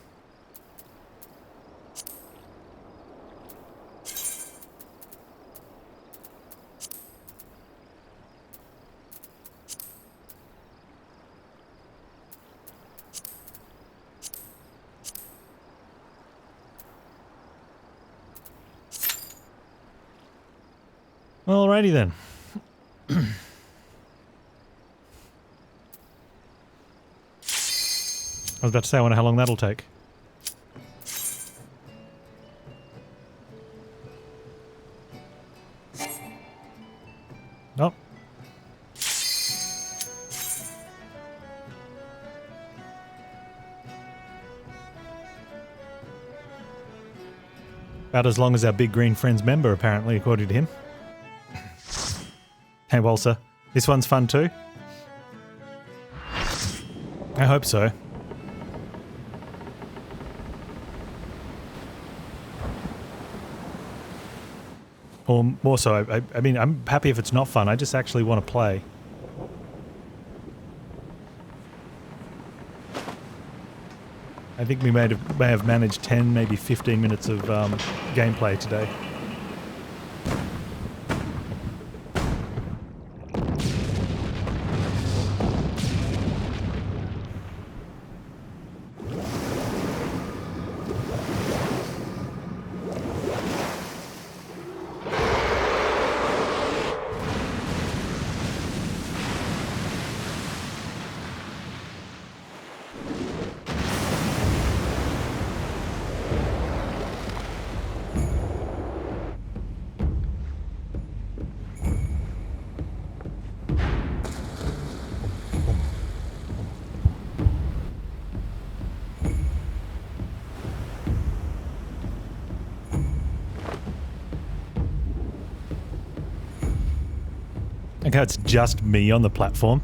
Alrighty then. I was about to say, I wonder how long that'll take. Nope. About as long as our Big Green Friends member, apparently, according to him. Hey, Walser. This one's fun too? I hope so. Or more so, I mean, I'm happy if it's not fun. I just actually want to play. I think we may have managed 10, maybe 15 minutes of gameplay today. Like how it's just me on the platform.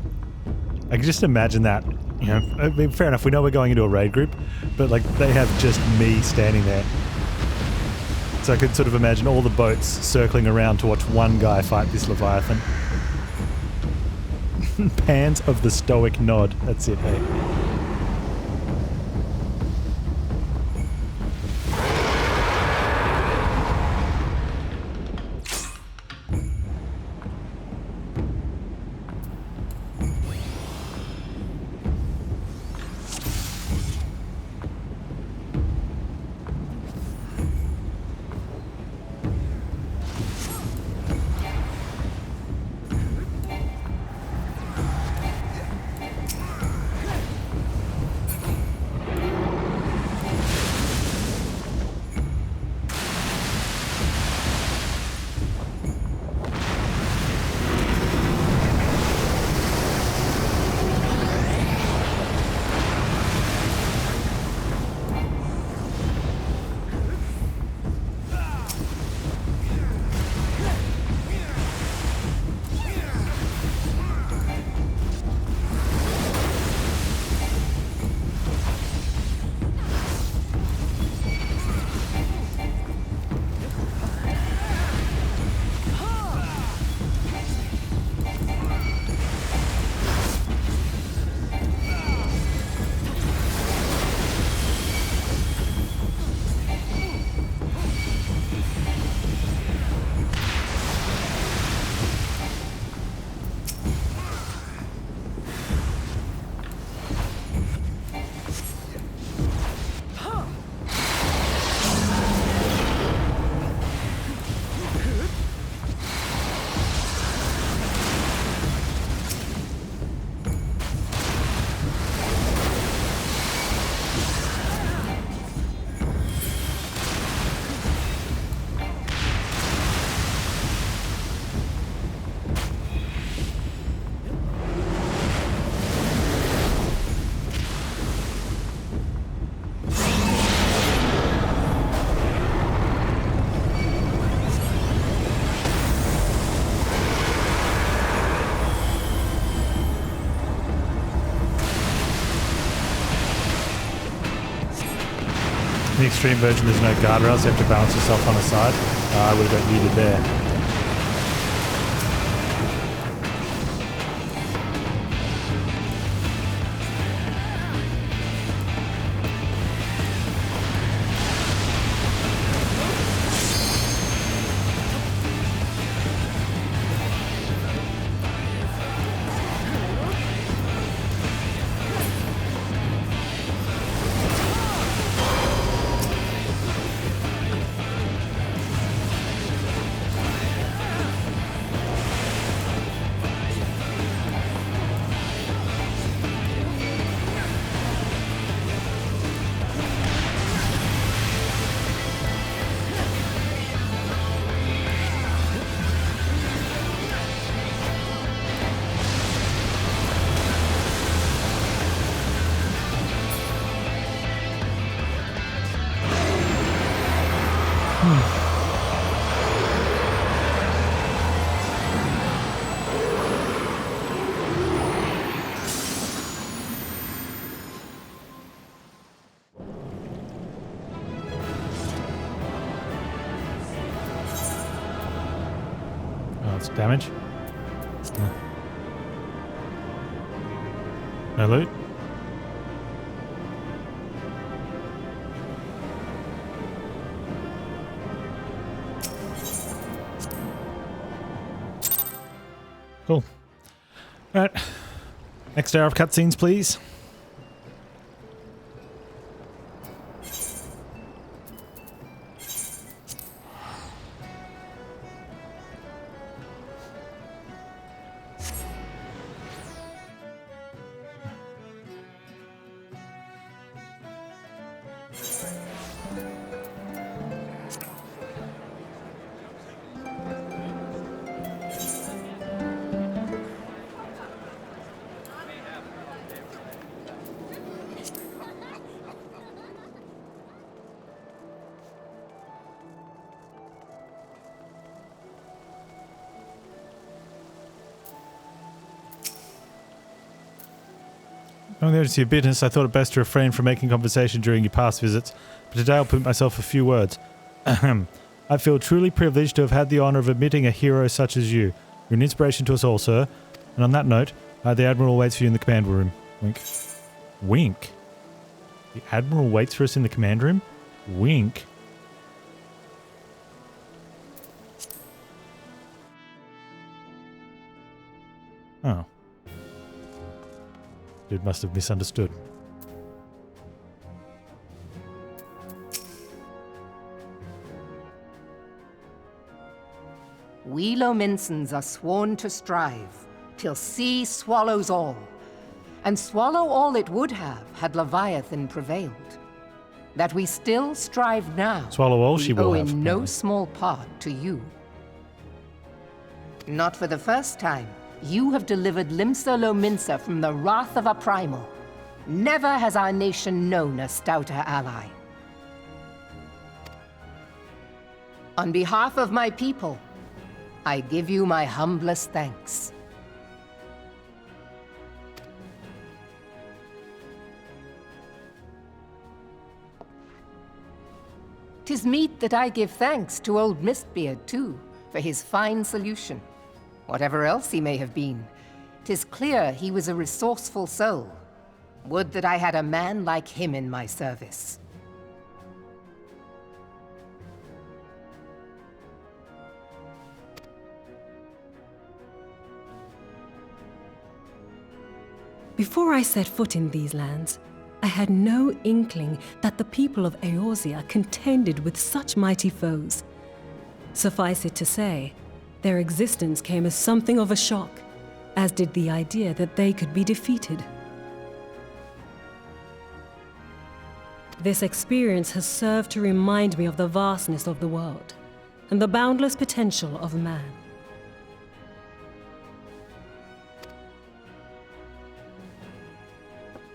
I can just imagine that, you know, I mean, fair enough, we know we're going into a raid group, but like they have just me standing there. So I could sort of imagine all the boats circling around to watch one guy fight this Leviathan. Panz of the Stoic Nod, that's it, hey. In the extreme version, there's no guardrails, you have to balance yourself on the side. I would have got muted there. Oh, it's damage. No loot. Cool. Alright. Next hour of cutscenes, please. On the urgency of business, I thought it best to refrain from making conversation during your past visits, but today I'll put myself a few words. Ahem. I feel truly privileged to have had the honour of admitting a hero such as you. You're an inspiration to us all, sir. And on that note, the Admiral waits for you in the command room. Wink. Wink? The Admiral waits for us in the command room? Wink. Oh. Dude must have misunderstood. We Lominsons are sworn to strive, till sea swallows all. And swallow all it would have, had Leviathan prevailed. That we still strive now, Swallow all she will owe have. in no small part to you. Not for the first time, you have delivered Limsa Lominsa from the wrath of a primal. Never has our nation known a stouter ally. On behalf of my people, I give you my humblest thanks. "'Tis meet that I give thanks to old Mistbeard, too, for his fine solution. Whatever else he may have been, 'tis clear he was a resourceful soul. Would that I had a man like him in my service." Before I set foot in these lands, I had no inkling that the people of Eorzea contended with such mighty foes. Suffice it to say, their existence came as something of a shock, as did the idea that they could be defeated. This experience has served to remind me of the vastness of the world and the boundless potential of man.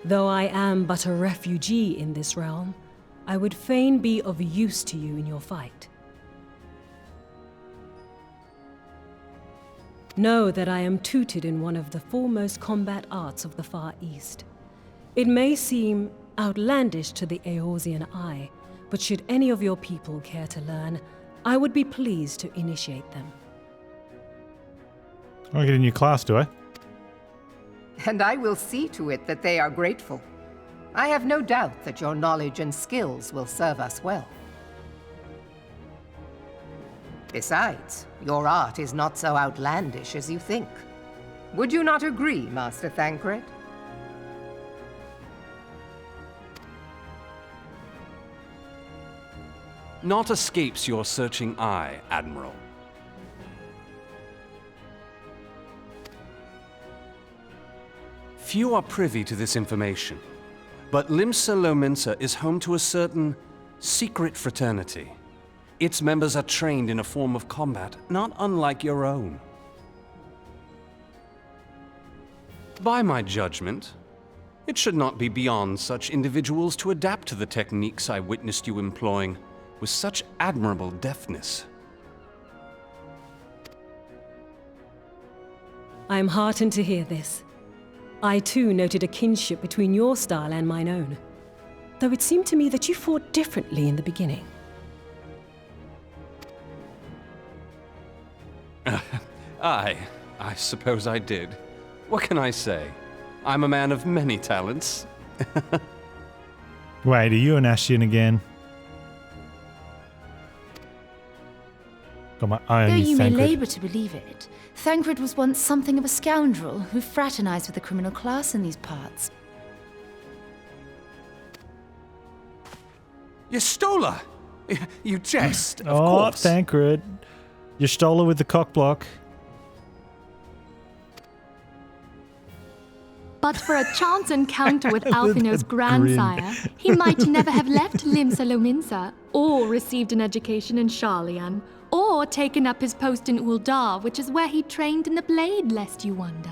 Though I am but a refugee in this realm, I would fain be of use to you in your fight. Know that I am tutored in one of the foremost combat arts of the Far East. It may seem outlandish to the Eorzean eye, but should any of your people care to learn, I would be pleased to initiate them. I get a new class, do I? And I will see to it that they are grateful. I have no doubt that your knowledge and skills will serve us well. Besides, your art is not so outlandish as you think. Would you not agree, Master Thancred? Naught escapes your searching eye, Admiral. Few are privy to this information, but Limsa Lominsa is home to a certain secret fraternity. Its members are trained in a form of combat not unlike your own. By my judgment, it should not be beyond such individuals to adapt to the techniques I witnessed you employing with such admirable deftness. I am heartened to hear this. I too noted a kinship between your style and mine own, though it seemed to me that you fought differently in the beginning. I suppose I did. What can I say? I'm a man of many talents. Wait, are you an Ashian again? Got my eye Though on you you, may Thancred. labour to believe it, Thancred was once something of a scoundrel who fraternised with the criminal class in these parts. You stole her! You jest, of Oh, course. Thancred. You stole her with the cockblock. But for a chance encounter with Alphino's That grin. grandsire, he might never have left Limsa Lominsa, or received an education in Sharlayan, or taken up his post in Uldar, which is where he trained in the blade, lest you wonder.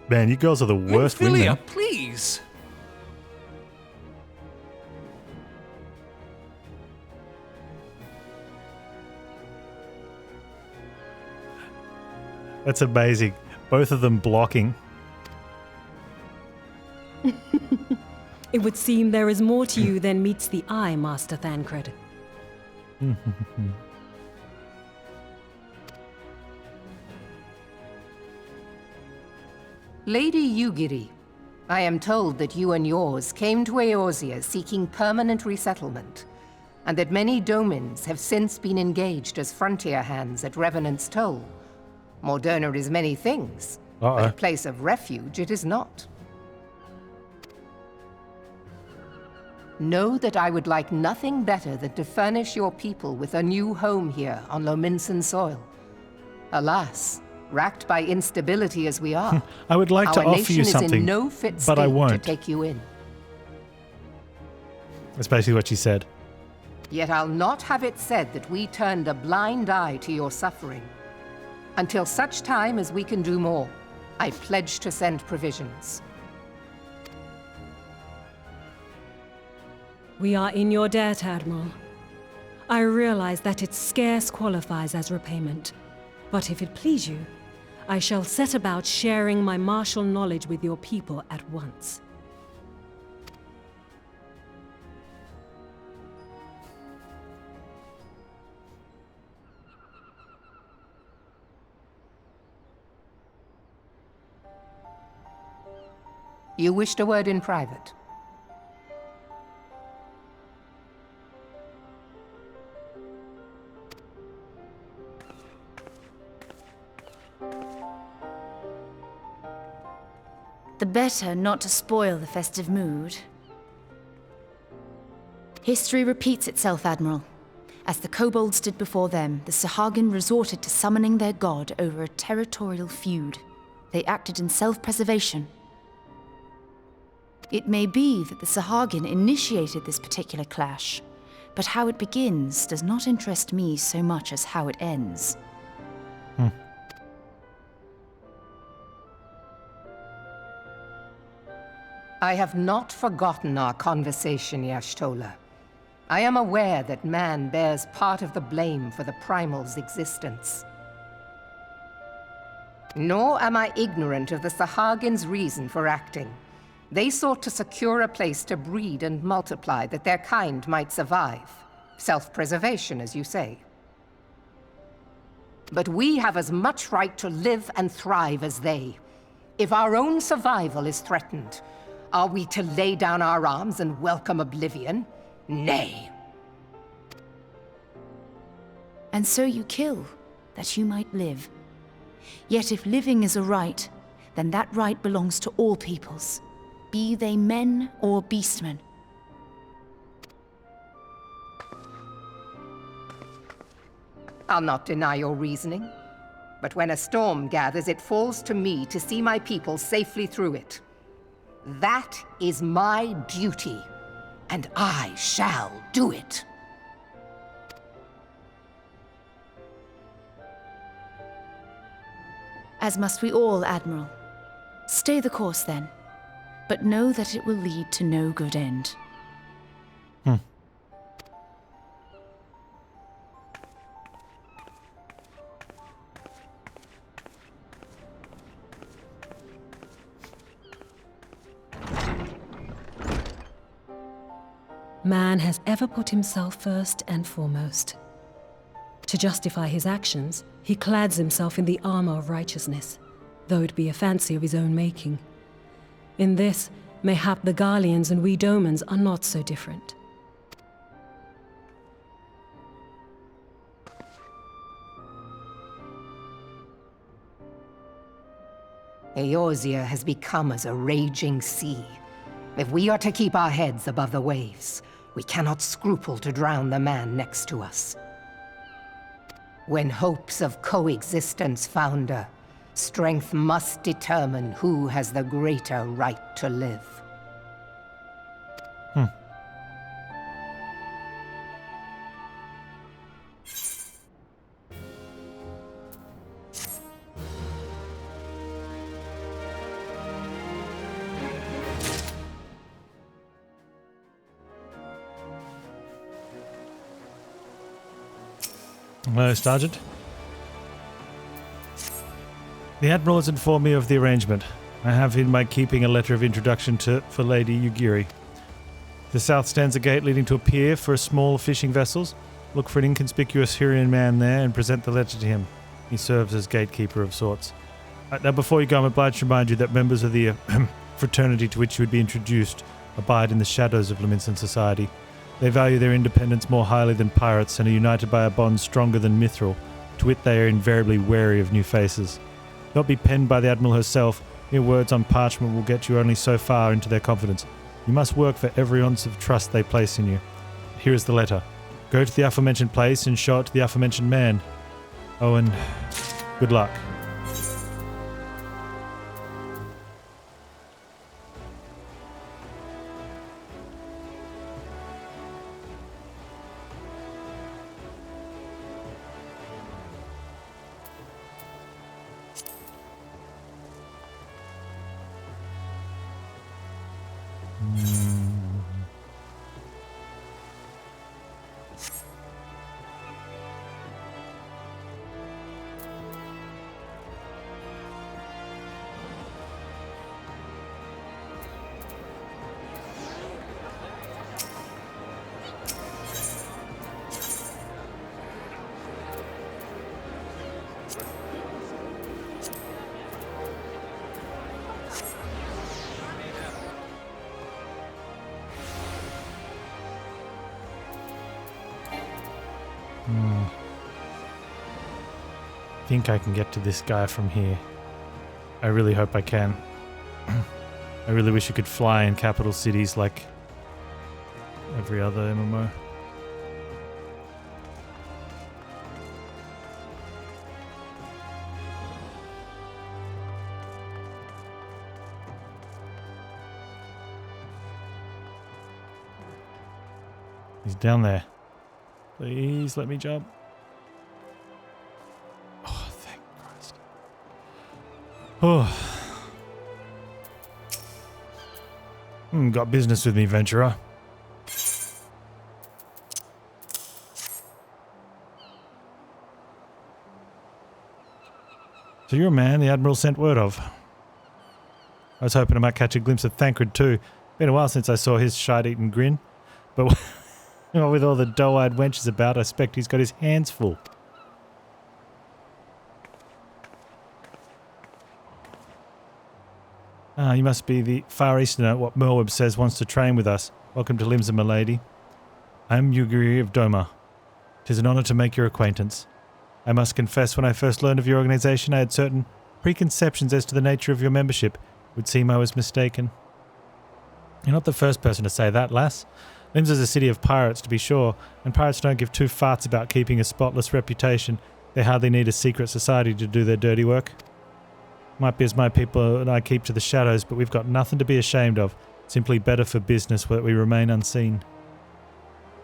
Man, you girls are the worst Nymphilia, wingmen. please! That's amazing. Both of them blocking. It would seem there is more to you than meets the eye, Master Thancred. Lady Yugiri, I am told that you and yours came to Eorzea seeking permanent resettlement, and that many domins have since been engaged as frontier hands at Revenant's Toll. Moderna is many things, but a place of refuge it is not. Know that I would like nothing better than to furnish your people with a new home here on Lominsan soil. Alas, racked by instability as we are, I would like to our offer nation you is something, in no fit but I state to won't. take you in. That's basically what she said. Yet I'll not have it said that we turned a blind eye to your suffering. Until such time as we can do more, I pledge to send provisions. We are in your debt, Admiral. I realize that it scarce qualifies as repayment, but if it please you, I shall set about sharing my martial knowledge with your people at once. You wished a word in private. The better not to spoil the festive mood. History repeats itself, Admiral. As the kobolds did before them, the Sahagin resorted to summoning their god over a territorial feud. They acted in self-preservation. It may be that the Sahagin initiated this particular clash, but how it begins does not interest me so much as how it ends. I have not forgotten our conversation, Y'ashtola. I am aware that man bears part of the blame for the primal's existence. Nor am I ignorant of the Sahagin's reason for acting. They sought to secure a place to breed and multiply that their kind might survive. Self-preservation, as you say. But we have as much right to live and thrive as they. If our own survival is threatened, are we to lay down our arms and welcome oblivion? Nay. And so you kill, that you might live. Yet if living is a right, then that right belongs to all peoples, be they men or beastmen. I'll not deny your reasoning, but when a storm gathers, it falls to me to see my people safely through it. That is my duty, and I shall do it. As must we all, Admiral. Stay the course, then. but know that it will lead to no good end. Man has ever put himself first and foremost. To justify his actions, he clads himself in the armor of righteousness, though it be a fancy of his own making. In this, mayhap the Garleans and we Domans are not so different. Eorzea has become as a raging sea. If we are to keep our heads above the waves, we cannot scruple to drown the man next to us. When hopes of coexistence founder, strength must determine who has the greater right to live. Hello, Sergeant. The Admiral has informed me of the arrangement. I have in my keeping a letter of introduction for Lady Yugiri. The south stands a gate leading to a pier for small fishing vessels. Look for an inconspicuous Hurrian man there and present the letter to him. He serves as gatekeeper of sorts. Now, before you go, I'm obliged to remind you that members of the fraternity to which you would be introduced abide in the shadows of Lominsan society. They value their independence more highly than pirates and are united by a bond stronger than mithril. To wit, they are invariably wary of new faces. Not be penned by the Admiral herself, mere words on parchment will get you only so far into their confidence. You must work for every ounce of trust they place in you. Here is the letter. Go to the aforementioned place and show it to the aforementioned man. Oh, and good luck. I think I can get to this guy from here. I really hope I can. I really wish you could fly in capital cities like every other MMO. He's down there. Please let me jump. Oh, thank Christ. Oh. Got business with me, venturer. So you're a man the Admiral sent word of. I was hoping I might catch a glimpse of Thancred too. Been a while since I saw his shite-eaten grin. But with all the doe-eyed wenches about, I expect he's got his hands full. Ah, you must be the Far Easterner, what Merweb says wants to train with us. Welcome to Limsa, milady. I am Yugiri of Doma. 'Tis an honour to make your acquaintance. I must confess, when I first learned of your organisation, I had certain preconceptions as to the nature of your membership. It would seem I was mistaken. You're not the first person to say that, lass. Limsa's a city of pirates, to be sure, and pirates don't give two farts about keeping a spotless reputation. They hardly need a secret society to do their dirty work. Might be as my people and I keep to the shadows, but we've got nothing to be ashamed of. Simply better for business that we remain unseen.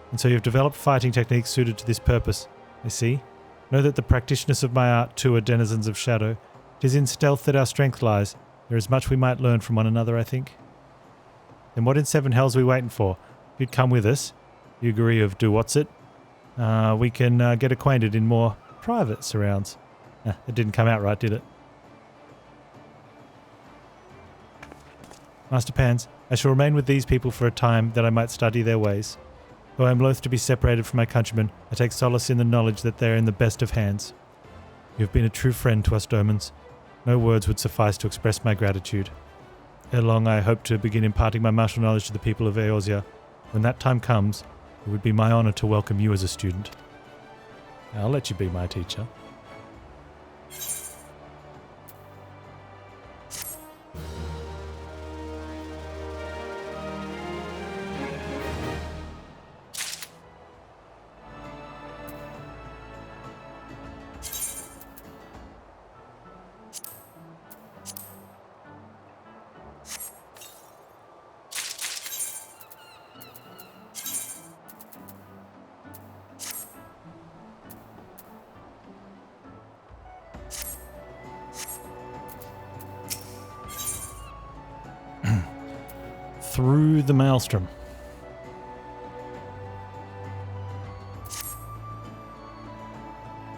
And so you've developed fighting techniques suited to this purpose. I see. Know that the practitioners of my art too are denizens of shadow. It is in stealth that our strength lies. There is much we might learn from one another, I think. Then what in seven hells are we waiting for? If you'd come with us, you agree of do what's it, we can get acquainted in more private surrounds. It didn't come out right, did it? Master Panz, I shall remain with these people for a time that I might study their ways. Though I am loath to be separated from my countrymen, I take solace in the knowledge that they are in the best of hands. You have been a true friend to us Domans. No words would suffice to express my gratitude. Ere long I hope to begin imparting my martial knowledge to the people of Eorzea. When that time comes, it would be my honor to welcome you as a student. I'll let you be my teacher. Through the maelstrom.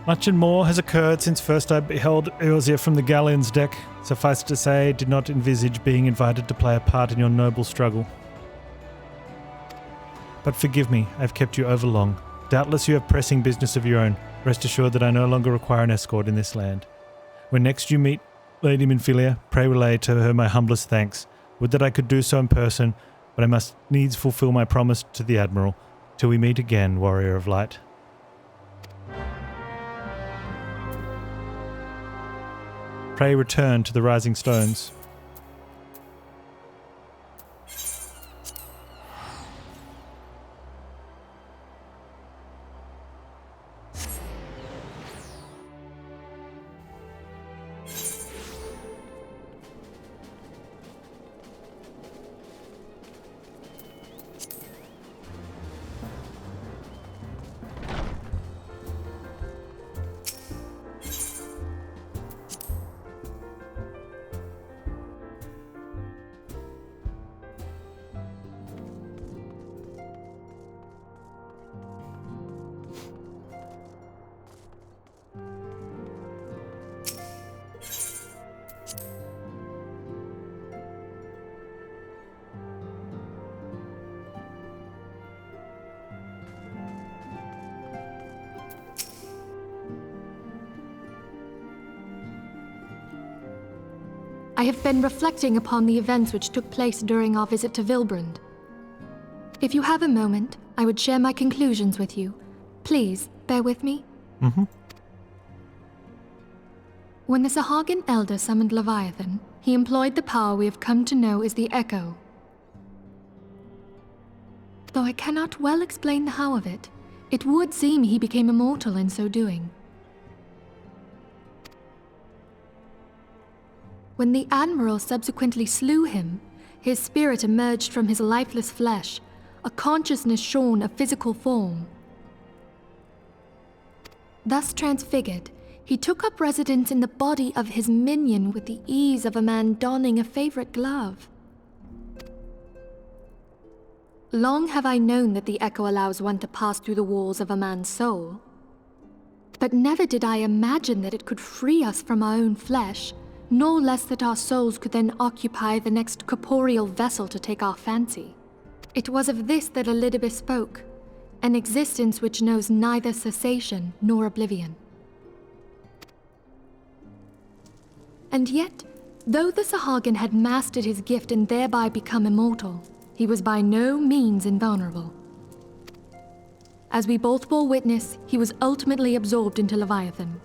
Much and more has occurred since first I beheld Eorzea from the galleon's deck. Suffice to say, I did not envisage being invited to play a part in your noble struggle. But forgive me, I have kept you over long. Doubtless you have pressing business of your own. Rest assured that I no longer require an escort in this land. When next you meet Lady Minfilia, pray relay to her my humblest thanks. Would that I could do so in person, but I must needs fulfill my promise to the Admiral. Till we meet again, Warrior of Light. Pray return to the Rising Stones. I have been reflecting upon the events which took place during our visit to Vilbrand. If you have a moment, I would share my conclusions with you. Please, bear with me. When the Sahagin Elder summoned Leviathan, he employed the power we have come to know as the Echo. Though I cannot well explain the how of it, it would seem he became immortal in so doing. When the Admiral subsequently slew him, his spirit emerged from his lifeless flesh, a consciousness shorn of physical form. Thus transfigured, he took up residence in the body of his minion with the ease of a man donning a favorite glove. Long have I known that the Echo allows one to pass through the walls of a man's soul. But never did I imagine that it could free us from our own flesh, nor less that our souls could then occupy the next corporeal vessel to take our fancy. It was of this that Elidibus spoke, an existence which knows neither cessation nor oblivion. And yet, though the Sahagin had mastered his gift and thereby become immortal, he was by no means invulnerable. As we both bore witness, he was ultimately absorbed into Leviathan.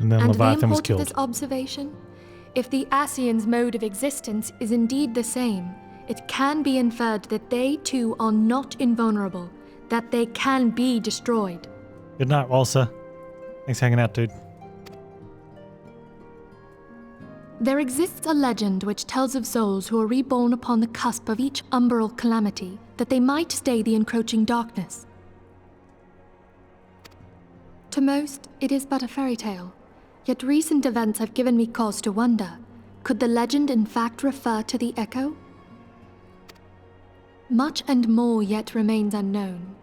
And then Leviathan was the import killed. of this observation? If the Ascians' mode of existence is indeed the same, it can be inferred that they too are not invulnerable, that they can be destroyed. Good night, Walsa. Thanks for hanging out, dude. There exists a legend which tells of souls who are reborn upon the cusp of each umbral calamity, that they might stay the encroaching darkness. To most, it is but a fairy tale. Yet recent events have given me cause to wonder, Could the legend in fact refer to the echo? Much and more yet remains unknown,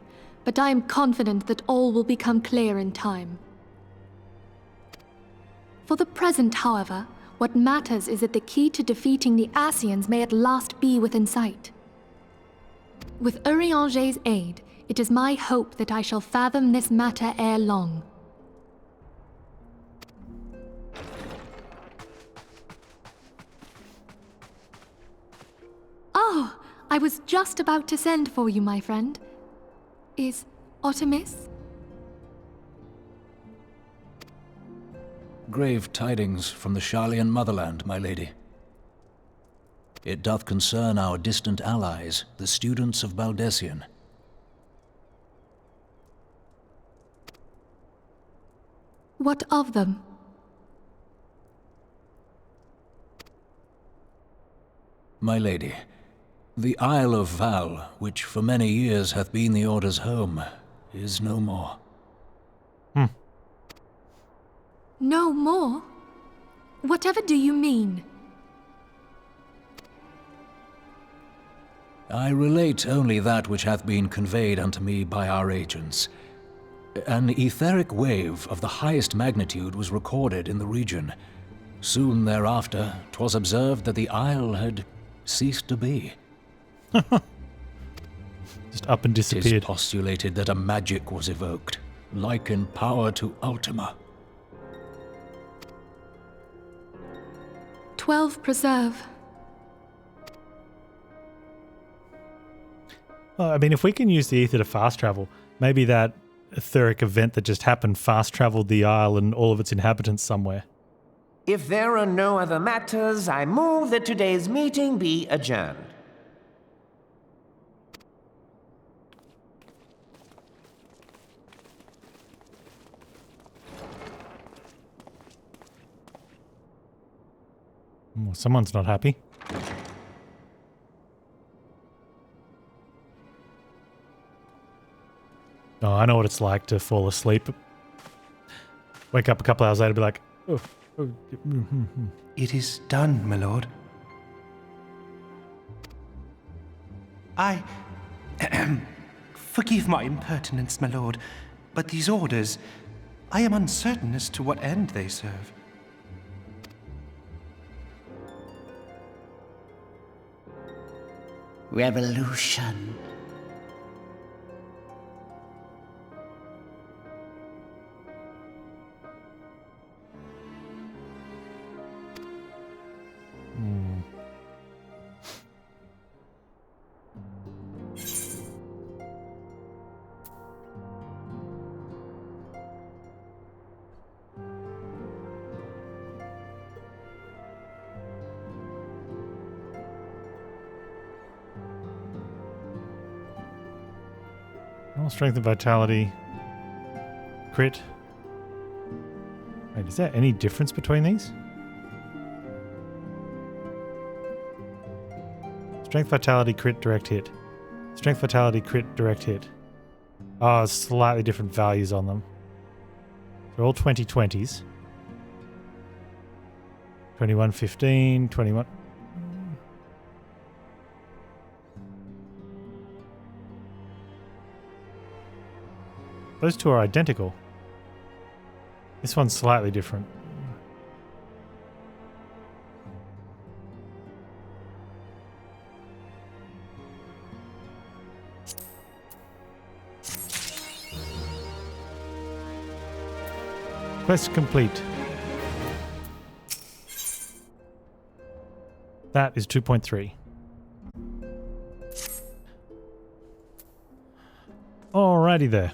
but I am confident that all will become clear in time. For the present, however, what matters is that the key to defeating the Ascians may at last be within sight. With Eorzea's aid, it is my hope that I shall fathom this matter ere long. Oh, I was just about to send for you, my friend. Is Artemis? Grave tidings from the Garlean motherland, my lady. It doth concern our distant allies, the students of Baldesion. What of them? My lady, the Isle of Val, which for many years hath been the Order's home, is no more. No more? Whatever do you mean? I relate only that which hath been conveyed unto me by our agents. An etheric wave of the highest magnitude was recorded in the region. Soon thereafter, 'twas observed that the isle had ceased to be. Just up and 'Tis disappeared. postulated that a magic was evoked, like in power to Ultima. 12 preserve. Well, I mean, if we can use the ether to fast travel, maybe that etheric event that just happened fast traveled the isle and all of its inhabitants somewhere. If there are no other matters, I move that today's meeting be adjourned. Well, someone's not happy. Oh, I know what it's like to fall asleep. Wake up a couple hours later and be like, oh. It is done, my lord. I... Forgive my impertinence, my lord, but these orders, I am uncertain as to what end they serve. Revolution. Strength and vitality. Crit. Wait, is there any difference between these? Strength, vitality, crit, direct hit. Strength, vitality, crit, direct hit. Oh, slightly different values on them. They're all 2020s. 2115, 21... Those two are identical. This one's slightly different. Quest complete. That is 2.3. Alrighty there.